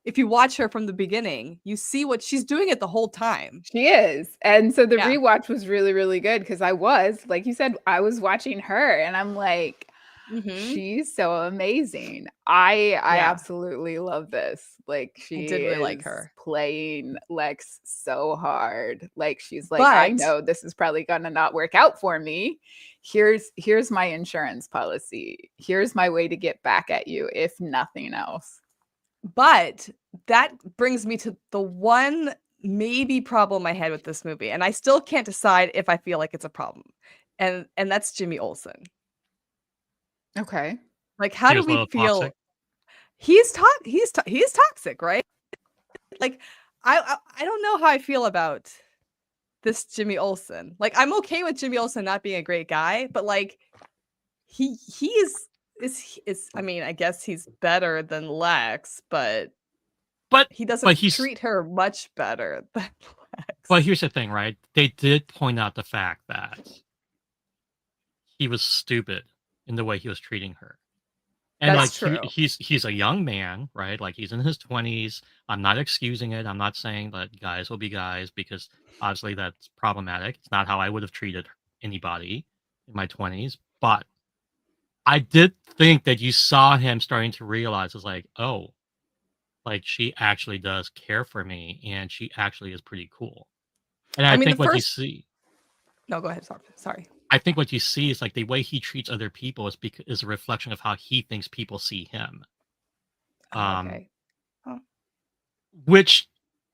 if you watch her from the beginning, you see what she's doing it the whole time. She is. And so the Yeah. rewatch was really, really good because I was, like you said, I was watching her and I'm like, Mhm. she's so amazing. I Yeah. absolutely love this. Like she did really like is her. playing Lex so hard. Like she's like, I But know this is probably gonna not work out for me. Here's my insurance policy. Here's my way to get back at you, if nothing else. But that brings me to the one maybe problem I had with this movie, and I still can't decide if I feel like it's a problem. And that's Jimmy Olsen. Okay. Like, how He do was a we little feel? toxic. He's toxic, right? Like, I don't know how I feel about this Jimmy Olsen. Like, I'm okay with Jimmy Olsen not being a great guy, but like, he is. I mean, I guess he's better than Lex, but But he doesn't he's treat her much better than Lex. but here's the thing, right? They did point out the fact that he was stupid in the way he was treating her. And That's like true. he's a young man, right? Like he's in his 20s. I'm not excusing it. I'm not saying that guys will be guys because obviously that's problematic. It's not how I would have treated anybody in my 20s. But I did think that you saw him starting to realize it's like, oh, like she actually does care for me and she actually is pretty cool. And I I mean, think the what you first. see No, go ahead. Sorry. I think what you see is like the way he treats other people is a reflection of how he thinks people see him. Oh, Um, okay. which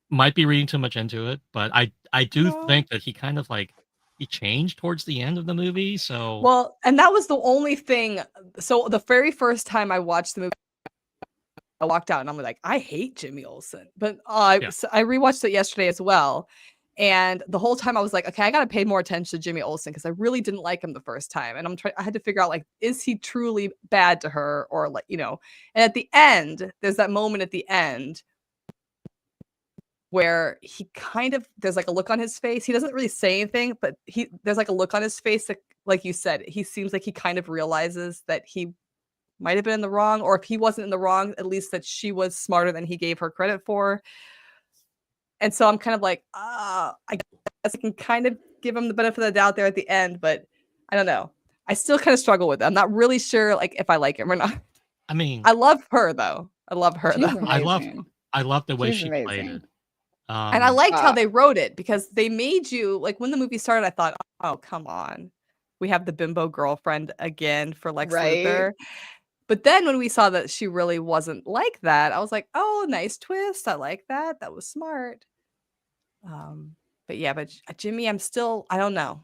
might be reading too much into it, but I do No. think that he kind of like he changed towards the end of the movie. So Well, and that was the only thing. So the very first time I watched the movie, I walked out and I'm like, I hate Jimmy Olsen. But yeah, I rewatched it yesterday as well. And the whole time I was like, okay, I got to pay more attention to Jimmy Olsen because I really didn't like him the first time. And I had to figure out, like, is he truly bad to her or like, and at the end, there's that moment at the end where he kind of, there's like a look on his face. He doesn't really say anything, but there's like a look on his face that, like you said, he seems like he kind of realizes that he might have been in the wrong, or if he wasn't in the wrong, at least that she was smarter than he gave her credit for. And so I'm kind of like, I guess I can kind of give him the benefit of the doubt there at the end, but I don't know. I still kind of struggle with it. I'm not really sure like if I like him or not. I mean, I love her though. I love her She's though. amazing. I love the way She's she played amazing. it. And I liked how Uh, they wrote it because they made you, like, when the movie started, I thought, oh, come on. We have the bimbo girlfriend again for Lex right? Luthor. But then when we saw that she really wasn't like that, I was like, oh, nice twist. I like that. That was smart. But yeah, but Jimmy, I don't know.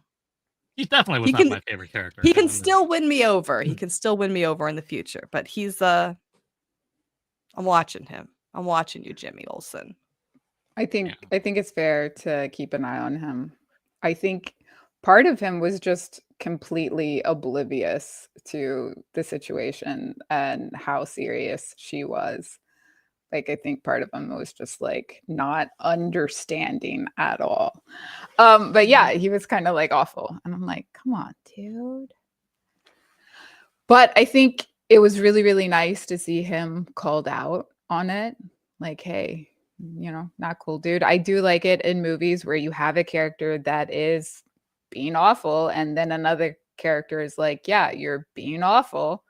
he definitely was He not can my favorite character. he in can the movie. still win me over. He can still win me over in the future, but I'm watching him. I'm watching you, Jimmy Olsen. I think Yeah. I think it's fair to keep an eye on him. I think part of him was just completely oblivious to the situation and how serious she was. Like I think part of him was just like not understanding at all. But yeah, he was kind of like awful. And I'm like, come on, dude. But I think it was really, really nice to see him called out on it. Like, hey, not cool, dude. I do like it in movies where you have a character that is being awful, and then another character is like, yeah, you're being awful.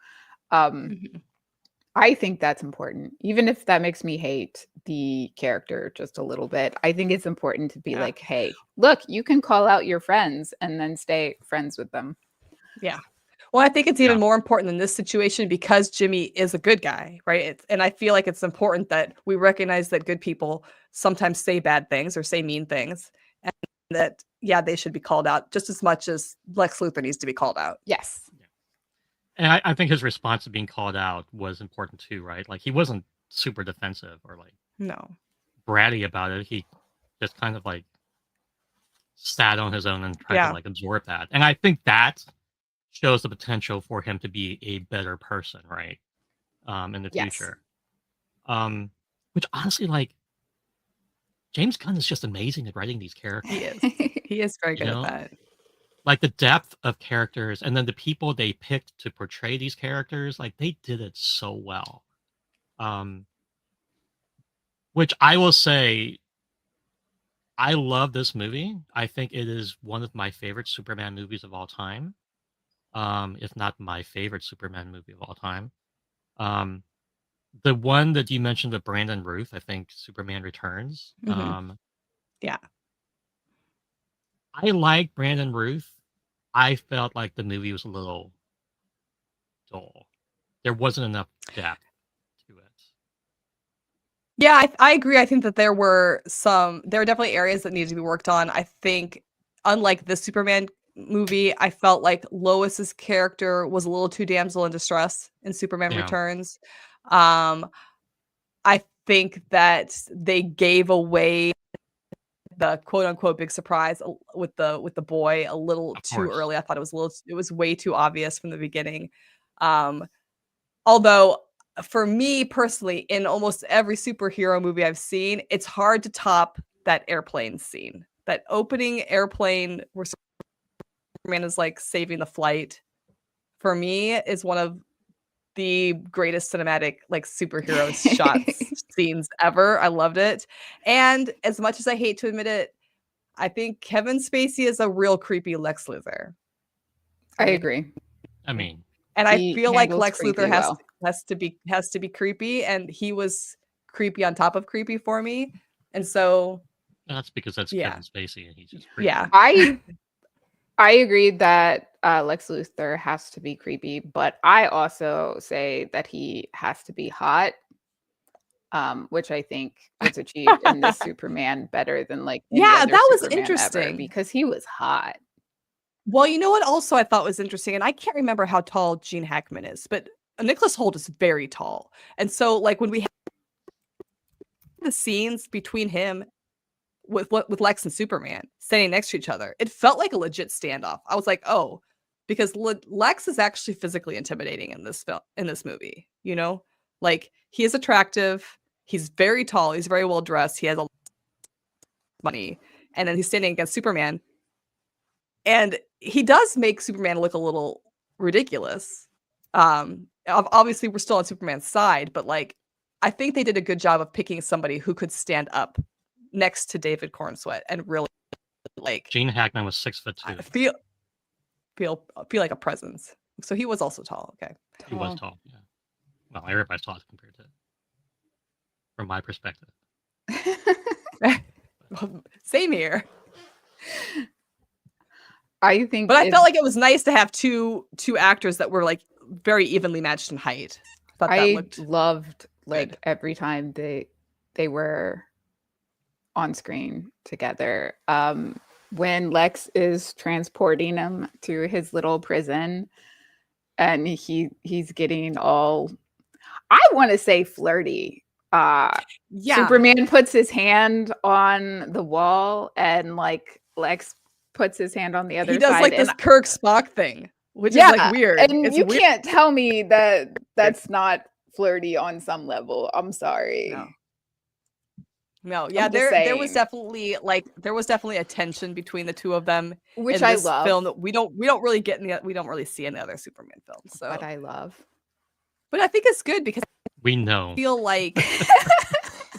I think that's important, even if that makes me hate the character just a little bit. I think it's important to be Yeah. like, hey, look, you can call out your friends and then stay friends with them. Yeah. Well, I think it's even Yeah. more important in this situation because Jimmy is a good guy, right? And I feel like it's important that we recognize that good people sometimes say bad things or say mean things, and that, yeah, they should be called out just as much as Lex Luthor needs to be called out. Yes. And I think his response to being called out was important too, right? Like he wasn't super defensive or like No. bratty about it. He just kind of like sat on his own and tried Yeah. to like absorb that. And I think that shows the potential for him to be a better person, right? In the Yes. future. Which honestly, like James Gunn is just amazing at writing these characters. He is. He is very You good know? at that. like the depth of characters, and then the people they picked to portray these characters, like they did it so well. Which I will say, I love this movie. I think it is one of my favorite Superman movies of all time. If not my favorite Superman movie of all time. The one that you mentioned with Brandon Ruth, I think Superman Returns. Yeah. I like Brandon Ruth. I felt like the movie was a little dull. There wasn't enough depth to it. Yeah, I agree. I think that there were definitely areas that needed to be worked on. I think, unlike the Superman movie, I felt like Lois's character was a little too damsel in distress in Superman Yeah. Returns. I think that they gave away the quote unquote big surprise with the boy a little Of too course. early. I thought it was way too obvious from the beginning. Although for me personally, in almost every superhero movie I've seen, it's hard to top that airplane scene. That opening airplane where Superman is like saving the flight, for me, is one of the greatest cinematic like superhero shots scenes ever. I loved it. And as much as I hate to admit it, I think Kevin Spacey is a real creepy Lex Luthor. I agree. I mean, and I He feel like handles Lex Luthor creepy well. has to be creepy, and he was creepy on top of creepy for me. And so that's because that's Yeah. Kevin Spacey, and he's just creepy. yeah. I agree that Lex Luthor has to be creepy, but I also say that he has to be hot, which I think was achieved in this Superman better than like any Yeah, other that was Superman ever, interesting. because he was hot. Well, you know what also I thought was interesting, and I can't remember how tall Gene Hackman is, but Nicholas Hoult is very tall. And so like when we had the scenes between him with Lex and Superman standing next to each other, it felt like a legit standoff. I was like, oh, because Lex is actually physically intimidating in this movie, you know? Like he is attractive, he's very tall, he's very well dressed, he has a lot of money, and then he's standing against Superman. And he does make Superman look a little ridiculous. Obviously we're still on Superman's side, but like I think they did a good job of picking somebody who could stand up next to David Cornsweet and really like Gene Hackman was 6'2". feel like a presence. So he was also tall. Okay. He was tall. Yeah. Well, everybody's tall compared to, from my perspective. Same here. I think, but I felt like it was nice to have two actors that were like very evenly matched in height. I loved like good. Every time they were on screen together. When Lex is transporting him to his little prison, and he's getting all, I want to say, flirty. Yeah. Superman puts his hand on the wall, and like Lex puts his hand on the other side. He does like this Kirk Spock thing, which is like weird. And it's weird. Can't tell me that that's not flirty on some level. I'm sorry. No, yeah, there was definitely a tension between the two of them, which in this I love. Film that we don't really see in the other Superman films. So, but I love. But I think it's good because we know. I feel like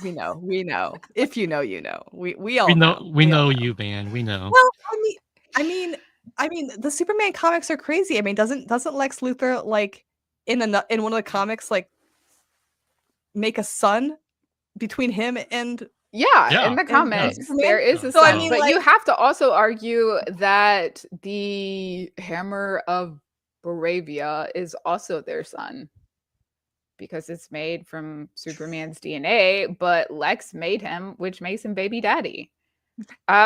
we know. If you know, you know. We all know. We know you, man. We know. Well, I mean, the Superman comics are crazy. I mean, doesn't Lex Luthor like in one of the comics like make a son between him and in the comics there is a son. I mean, but you have to also argue that the Hammer of Baravia is also their son, because it's made from Superman's DNA, but Lex made him, which makes him baby daddy.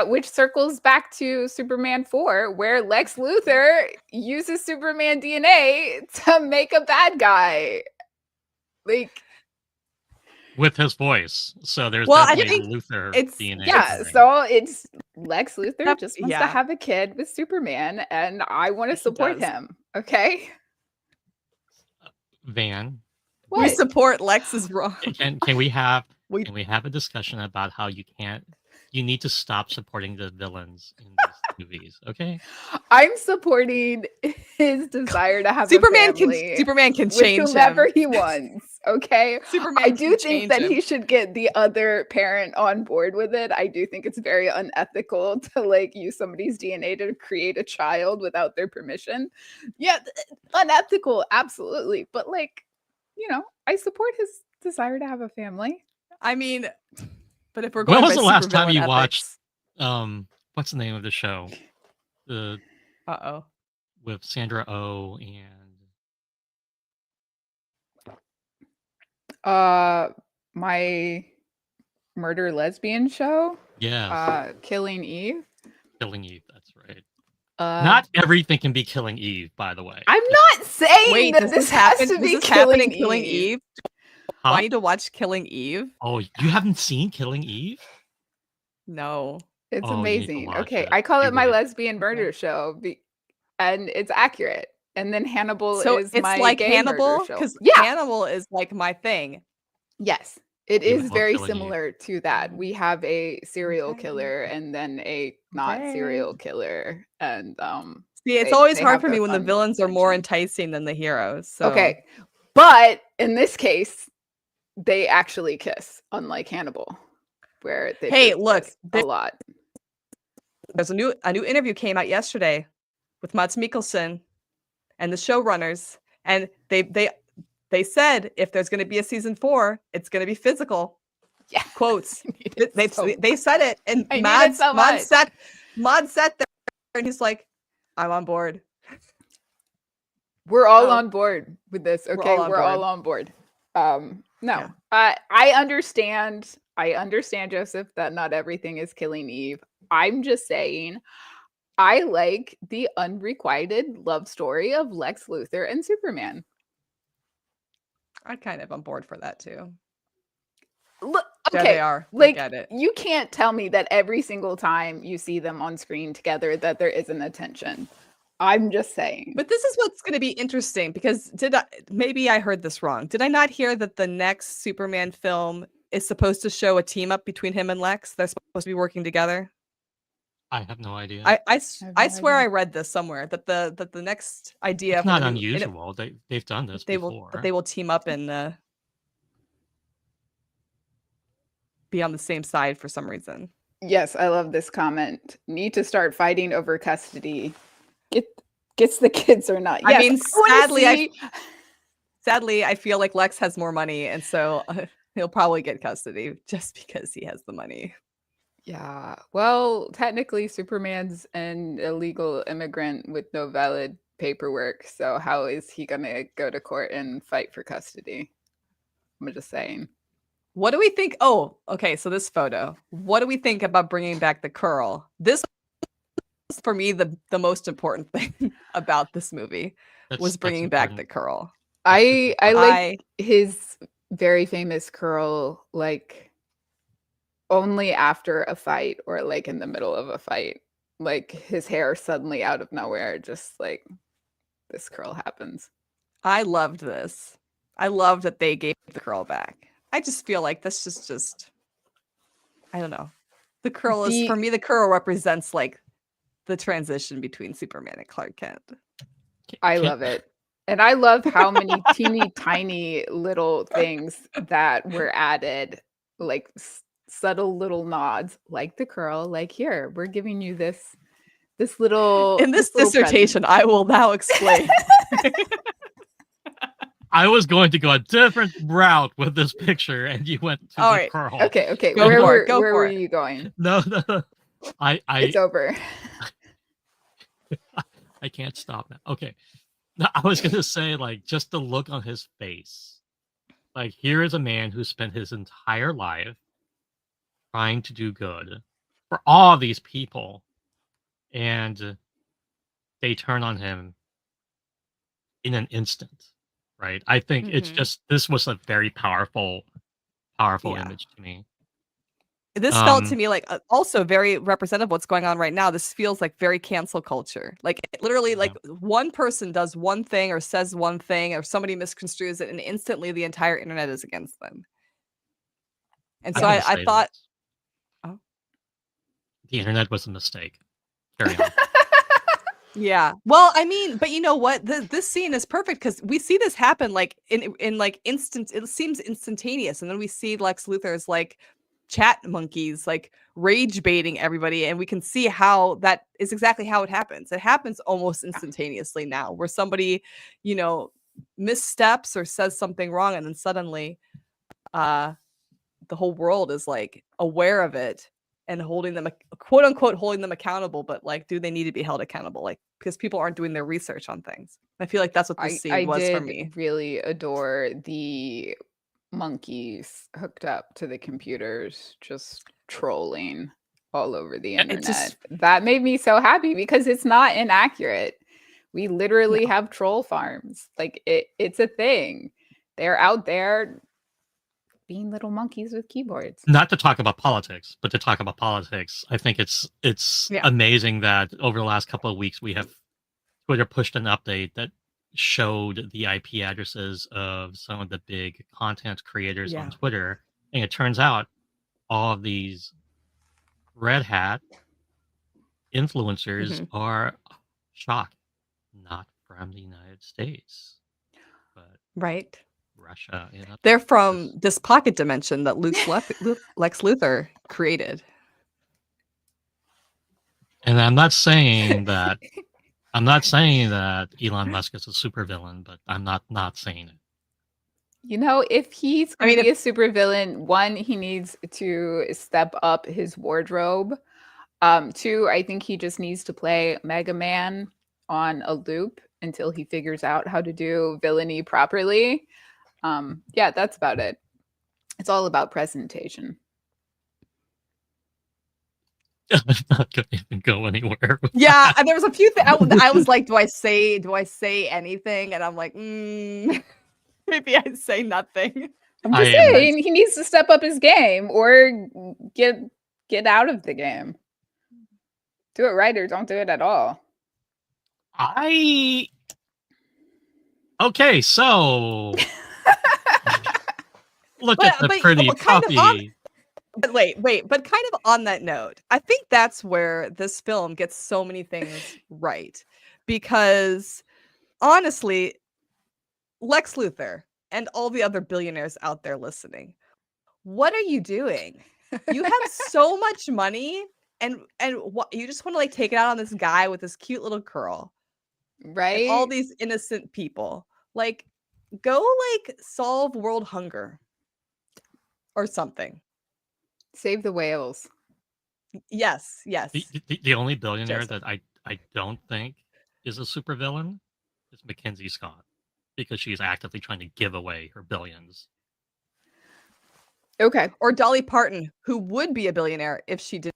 Which circles back to Superman 4, where Lex Luthor uses Superman DNA to make a bad guy. Like, with his voice. So there's definitely Luthor DNA. Yeah, so it's Lex Luthor just wants to have a kid with Superman, and I want to support him. Okay? Van. What? We support Lex's wrong. Can we have a discussion about how you can't you need to stop supporting the villains in these movies. Okay. I'm supporting his desire to have Superman a family can with change whomever him. he wants. Okay. Superman I can do think change that him. he should get the other parent on board with it. I do think it's very unethical to like use somebody's DNA to create a child without their permission. Yeah, unethical, absolutely. But like, I support his desire to have a family. I mean, but if we're When going was by the last time supervillain you watched ethics, what's the name of the show? The uh-oh. with Sandra Oh and My murder lesbian show, yes, Killing Eve. Killing Eve. That's right. Uh, Not everything can be Killing Eve, by the way. I'm not saying Wait, that does this this has happen? to Does be this happen in Killing Killing Eve. Eve? Huh? I need to watch Killing Eve. Oh, you haven't seen Killing Eve? No. It's Oh, you need to amazing. watch Okay, it. I call You it my really- lesbian murder show, and it's accurate. And then Hannibal So is it's my like gay Hannibal? murder show. Because Yeah, Hannibal is like my thing. yes, it You is would love very Killing Eve. similar to that. We have a serial Okay. killer and then a not Okay. serial killer, and See, it's They- always they hard have for me their when the fun villains are more tension. enticing than the heroes. So Okay, but in this case, they actually kiss, unlike Hannibal, where they Hey, just look, kiss a lot. there's a new interview came out yesterday with Mads Mikkelsen and the showrunners, and they said if there's going to be a season 4, it's going to be physical. Yeah, Quotes. I need it They so said it, and I need it Mads so Mads much. sat there, and he's like, "I'm on board." We're all Oh. on board with this. We're Okay, all on we're all board. on board. No, Yeah. I understand. I understand, Joseph, that not everything is Killing Eve. I'm just saying, I like the unrequited love story of Lex Luthor and Superman. I'm kind of on board for that too. Look, There they okay, are. like Look at it. you can't tell me that every single time you see them on screen together that there isn't a tension. I'm just saying. But this is what's going to be interesting because maybe I heard this wrong. Did I not hear that the next Superman film is supposed to show a team up between him and Lex? They're supposed to be working together. I have no idea. I no swear idea. I read this somewhere that the next idea It's for not the new- unusual. They've done this they before. will team up and be on the same side for some reason. Yes, I love this comment. Need to start fighting over custody. Gets the kids or not? I Yes, mean, wanna sadly, I feel like Lex has more money, and so he'll probably get custody just because he has the money. Yeah. Well, technically, Superman's an illegal immigrant with no valid paperwork. So how is he gonna go to court and fight for custody? I'm just saying. What do we think? Oh, okay. So this photo. What do we think about bringing back the curl? This is for me the most important thing about this movie was That's bringing back important. the curl. I like I his very famous curl, like only after a fight or like in the middle of a fight. Like his hair suddenly out of nowhere, just like this curl happens. I loved this. I love that they gave the curl back. I just feel like this is just I don't know. The curl is for me. The curl represents like the transition between Superman and Clark Kent. I love it. And I love how many teeny tiny little things that were added, like subtle little nods, like the curl, like here, we're giving you this little In this little dissertation, I will now explain. I was going to go a different route with this picture, and you went to All the right. curl. present. Okay. Go Where for it, go where for were it. you going? No. I It's over. I can't stop now. Okay. No, I was gonna say, like, just the look on his face. Like, here is a man who spent his entire life trying to do good for all these people, and they turn on him in an instant, right? I think it's Mhm. just this was a very powerful Yeah. image to me. This felt to me like also very representative of what's going on right now. This feels like very cancel culture. Like literally, Yeah. like one person does one thing or says one thing or somebody misconstrues it, and instantly the entire internet is against them. And so gotta I say thought, this. oh. The internet was a mistake. Carry on. Yeah. Well, I mean, but you know what? This scene is perfect because we see this happen like in like instant. It seems instantaneous, and then we see Lex Luthor's like chat monkeys like rage baiting everybody, and we can see how that is exactly how it happens. It happens almost instantaneously now, where somebody, you know, missteps or says something wrong, and then suddenly, the whole world is like aware of it and holding them quote unquote holding them accountable, but like do they need to be held accountable, like because people aren't doing their research on things. I feel like that's what this I scene was for did me. really adore the monkeys hooked up to the computers just trolling all over the It internet. just That made me so happy because it's not inaccurate. We literally no. have troll farms. Like it's a thing. They're out there being little monkeys with keyboards. Not to talk about politics, but to talk about politics, I think it's Yeah. amazing that over the last couple of weeks we have Twitter pushed an update that showed the IP addresses of some of the big content creators on Yeah. Twitter, and it turns out all of these Red Hat influencers Mhm. are shocked, not from the United States, but Right. Russia and other They're from places. this pocket dimension that Lex Luthor created. And I'm not saying that Elon Musk is a supervillain, but I'm not saying it. You know, if he's I going to mean, be a supervillain, one, he needs to step up his wardrobe. Two, I think he just needs to play Mega Man on a loop until he figures out how to do villainy properly. Yeah, that's about it. It's all about presentation. I'm not going to even go anywhere with yeah, that. and there was a few things I was like, do I say anything? And I'm like, maybe I say nothing. I'm I just am saying he needs to step up his game or get out of the game. Do it right or don't do it at all. Okay, so look at the pretty kind of on puppy. but wait, but kind of on that note, I think that's where this film gets so many things right. Because honestly, Lex Luthor and all the other billionaires out there listening, what are you doing? You have so much money and what you just want to like take it out on this guy with this cute little curl and all Right? these innocent people. Like go like solve world hunger or something. Save the whales. Yes. The only billionaire Joseph. that I don't think is a supervillain is Mackenzie Scott, because she's actively trying to give away her billions. Okay. Or Dolly Parton, who would be a billionaire if she didn't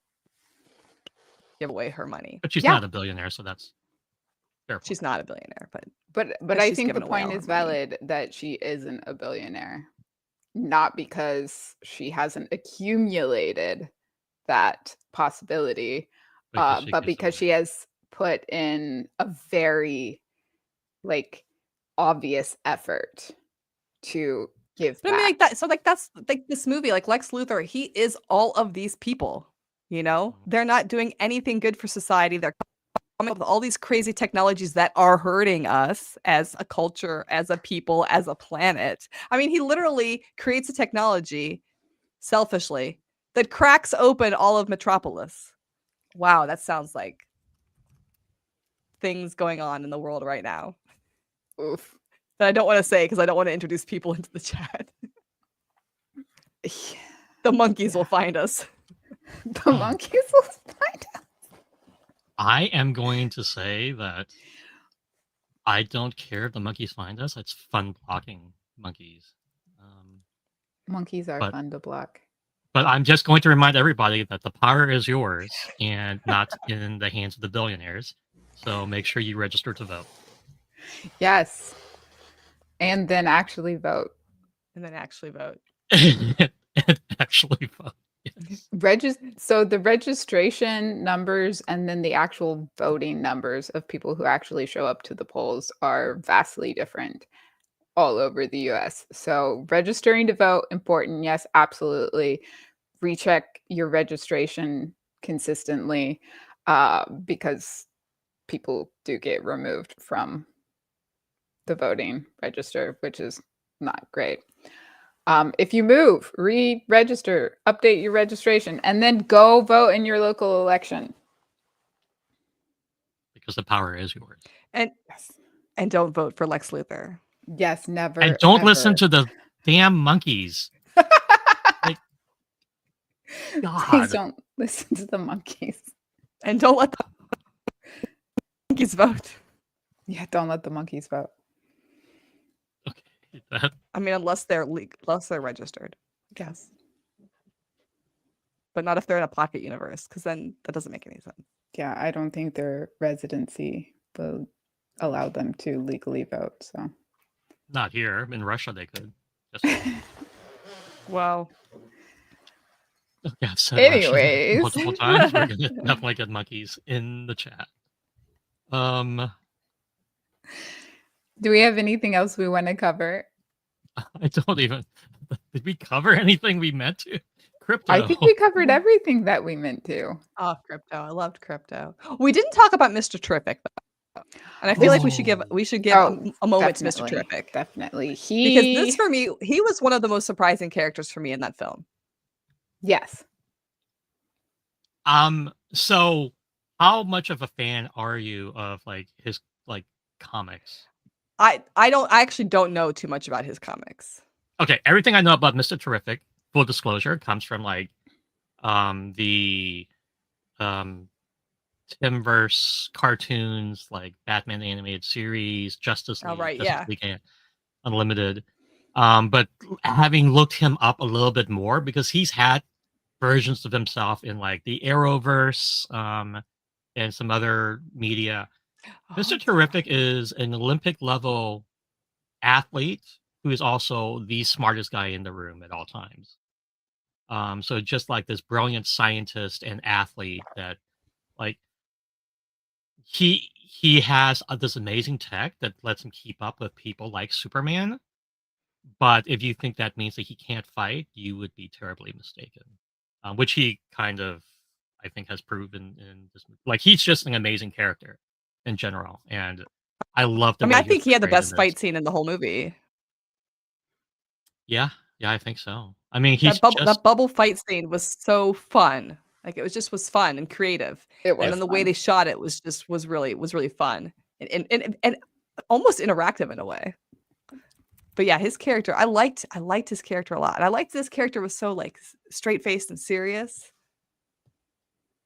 give away her money. But she's Yeah. not a billionaire, so that's fair point. She's not a billionaire, but But I she's think the given away all point her is money. valid that she isn't a billionaire. Not because she hasn't accumulated that possibility, Because she but gives because away. she has put in a very like obvious effort to give But I mean, back. like that. So, like that's like this movie, like Lex Luthor. He is all of these people. You know, they're not doing anything good for society. They're coming up with all these crazy technologies that are hurting us as a culture, as a people, as a planet. I mean, he literally creates a technology selfishly that cracks open all of Metropolis. Wow, that sounds like things going on in the world right now Oof. that I don't want to say because I don't want to introduce people into the chat. The monkeys will find us. The monkeys will find out. I am going to say that I don't care if the monkeys find us. It's fun blocking monkeys. Monkeys are But- fun to block. But I'm just going to remind everybody that the power is yours and not in the hands of the billionaires. So make sure you register to vote. Yes. And then actually vote. And then actually vote. And actually vote. Yes. So the registration numbers and then the actual voting numbers of people who actually show up to the polls are vastly different all over the US. So registering to vote, important. Yes, absolutely. Recheck your registration consistently, because people do get removed from the voting register, which is not great. If you move, re-register, update your registration, and then go vote in your local election. Because the power is yours. And Yes. and don't vote for Lex Luthor. Yes, never. And don't ever. listen to the damn monkeys. Please God. don't listen to the monkeys. And don't let the monkeys vote. Yeah, don't let the monkeys vote. Okay. That, I mean, unless they're registered, I guess. But not if they're in a pocket universe, because then that doesn't make any sense. Yeah, I don't think their residency will allow them to legally vote. So not here. In Russia, they could. Just, Well, okay, I've said Russia Anyways. multiple times. We're gonna definitely get monkeys in the chat. do we have anything else we want to cover? I don't even. Did we cover anything we meant to? Crypto. I think we covered everything that we meant to. oh, crypto! I loved crypto. We didn't talk about Mr. Terrific, though. And I feel like we should give Oh, a moment to Mr. definitely, Terrific, Definitely. because this, for me, he was one of the most surprising characters for me in that film. Yes. So how much of a fan are you of like his like comics? I actually don't know too much about his comics. Okay, everything I know about Mr. Terrific, full disclosure, comes from like the Timverse cartoons, like Batman animated series, Justice League, Oh, right, Justice yeah. League Unlimited. But having looked him up a little bit more, because he's had versions of himself in like the Arrowverse, and some other media. Mr. Terrific is an Olympic level athlete who is also the smartest guy in the room at all times. So just like this brilliant scientist and athlete that like he has this amazing tech that lets him keep up with people like Superman. But if you think that means that he can't fight, you would be terribly mistaken. Which he kind of, I think, has proven in this movie. Like, he's just an amazing character in general, and I love the. I mean, way I think he had the portrayed in best this. fight scene in the whole movie. Yeah, I think so. I mean, he's That bubble fight scene was so fun. Like, it was fun and creative. It was And then the way fun. they shot it was really fun and almost interactive in a way. But yeah, his character, I liked his character a lot. And I liked this character was so like straight faced and serious.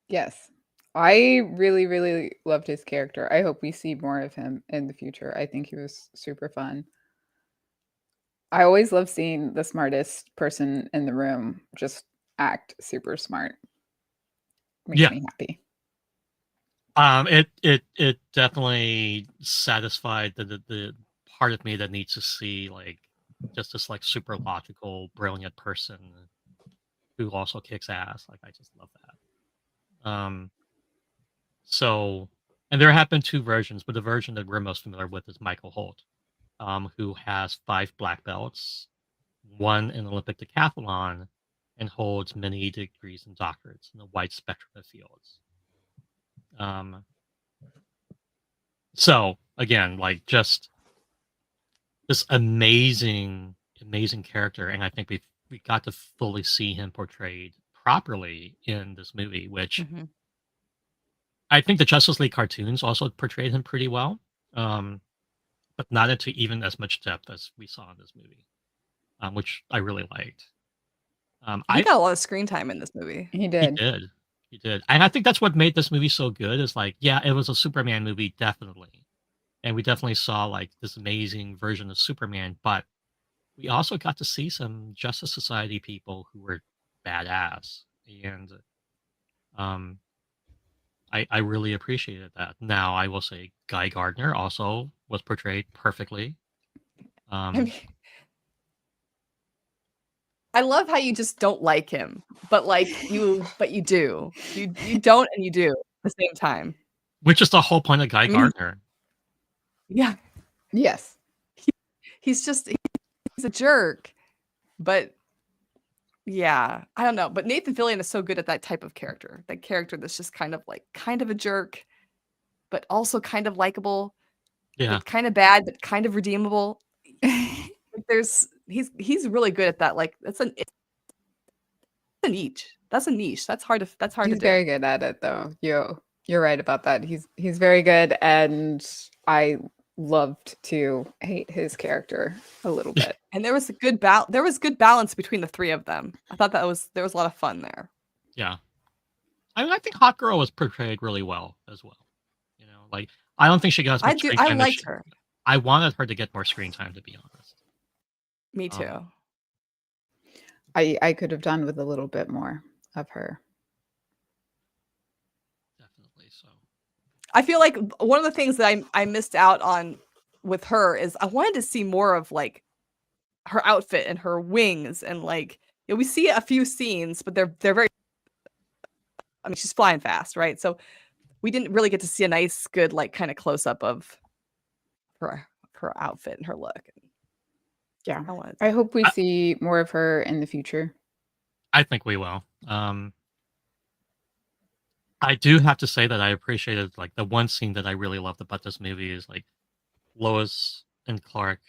Yes. I really, really loved his character. I hope we see more of him in the future. I think he was super fun. I always love seeing the smartest person in the room just act super smart. Makes me happy. It definitely satisfied the part of me that needs to see like just this like super logical, brilliant person who also kicks ass. Like, I just love that. So, and there have been two versions, but the version that we're most familiar with is Michael Holt, who has 5 black belts, 1 in Olympic decathlon, and holds many degrees and doctorates in a wide spectrum of fields. So again, like, just this amazing character, and I think we got to fully see him portrayed properly in this movie, which I think the Justice League cartoons also portrayed him pretty well, but not into even as much depth as we saw in this movie, which I really liked. He got a lot of screen time in this movie. He did. He did. And I think that's what made this movie so good, is like, yeah, it was a Superman movie, definitely. And we definitely saw like this amazing version of Superman, but we also got to see some Justice Society people who were badass. And I really appreciated that. Now, I will say Guy Gardner also was portrayed perfectly. I mean, I love how you just don't like him, but you do. You don't and you do at the same time. Which is the whole point of Guy Gardner. Yeah. Yes. He's a jerk, but Yeah, I don't know, but Nathan Fillion is so good at that type of character. That character that's just kind of a jerk, but also kind of likable, Yeah. but kind of bad, but kind of redeemable. He's really good at that. Like it's a niche. That's a niche. That's hard to He's do. very good at it, though. You're right about that. He's very good, and I loved to hate his character a little bit. And there was good balance between the three of them. I thought there was a lot of fun there. Yeah. I mean, I think Hot Girl was portrayed really well as well. You know, like I don't think she got as much screen time. I liked her. I wanted her to get more screen time, to be honest. Me too. I could have done with a little bit more of her. Definitely so. I feel like one of the things that I missed out on with her is I wanted to see more of like her outfit and her wings, and like we see a few scenes, but they're very. I mean, she's flying fast, right? So we didn't really get to see a nice, good, like kind of close up of her outfit and her look. Yeah, I hope we see more of her in the future. I think we will. I do have to say that I appreciated like the one scene that I really loved about this movie is like Lois and Clark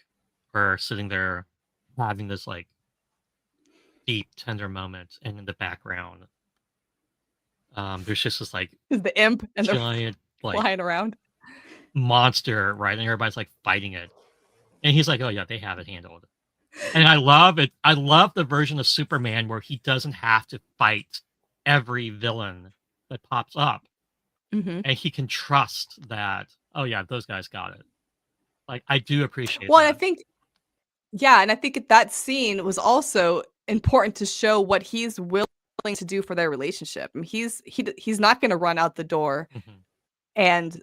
are sitting there having this like deep, tender moment, and in the background, there's just this like the imp and giant like flying around monster, right? And everybody's like fighting it, and he's like, "Oh yeah, they have it handled." And I love it. I love the version of Superman where he doesn't have to fight every villain that pops up, and he can trust that. Oh yeah, those guys got it. Like I do appreciate. Well, that. and I think that scene was also important to show what he's willing to do for their relationship. I mean, he's not going to run out the door and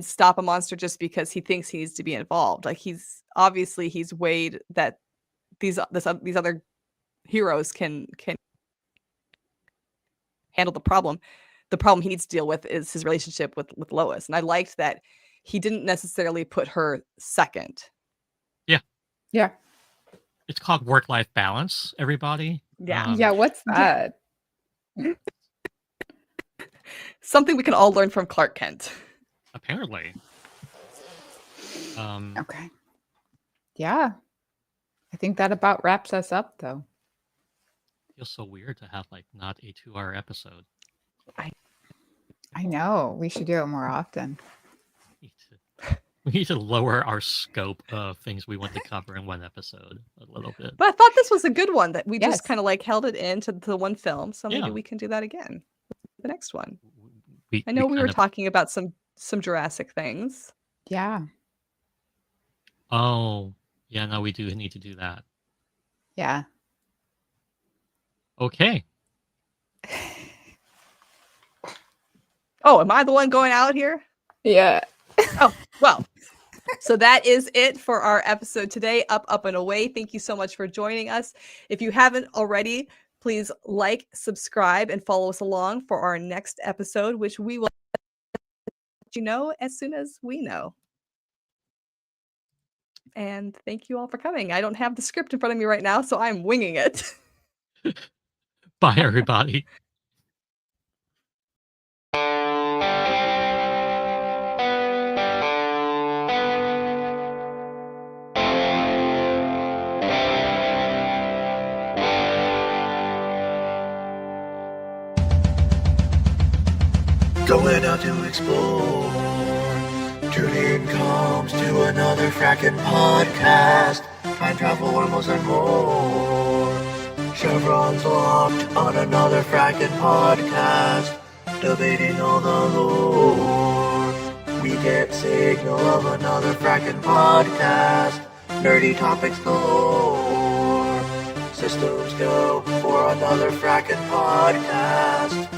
stop a monster just because he thinks he needs to be involved. Like he's weighed that these other heroes can handle the problem. The problem he needs to deal with is his relationship with Lois. And I liked that he didn't necessarily put her second. Yeah. Yeah. It's called work-life balance, everybody. Yeah. Yeah, what's that? Something we can all learn from Clark Kent. Apparently. Okay. Yeah. I think that about wraps us up, though. It feels so weird to have like not a 2-hour episode. I know. We should do it more often. We need to lower our scope of things we want to cover in one episode a little bit. But I thought this was a good one that we just kind of like held it into the one film. So maybe we can do that again. The next one. I know we were talking about some Jurassic things. Yeah. Oh, yeah, no, we do need to do that. Yeah. Okay. Oh, am I the one going out here? Yeah. Oh, well. So that is it for our episode today, Up, Up, and Away. Thank you so much for joining us. If you haven't already, please like, subscribe, and follow us along for our next episode, which we will let you know as soon as we know. And thank you all for coming. I don't have the script in front of me right now, so I'm winging it. Bye, everybody. Going out to explore. Julian comes to another fracking podcast. Time travel, wormholes, and more. Chevron's locked on another fracking podcast. Debating all the lore. We get signal of another fracking podcast. Nerdy topics galore. Systems go for another fracking podcast.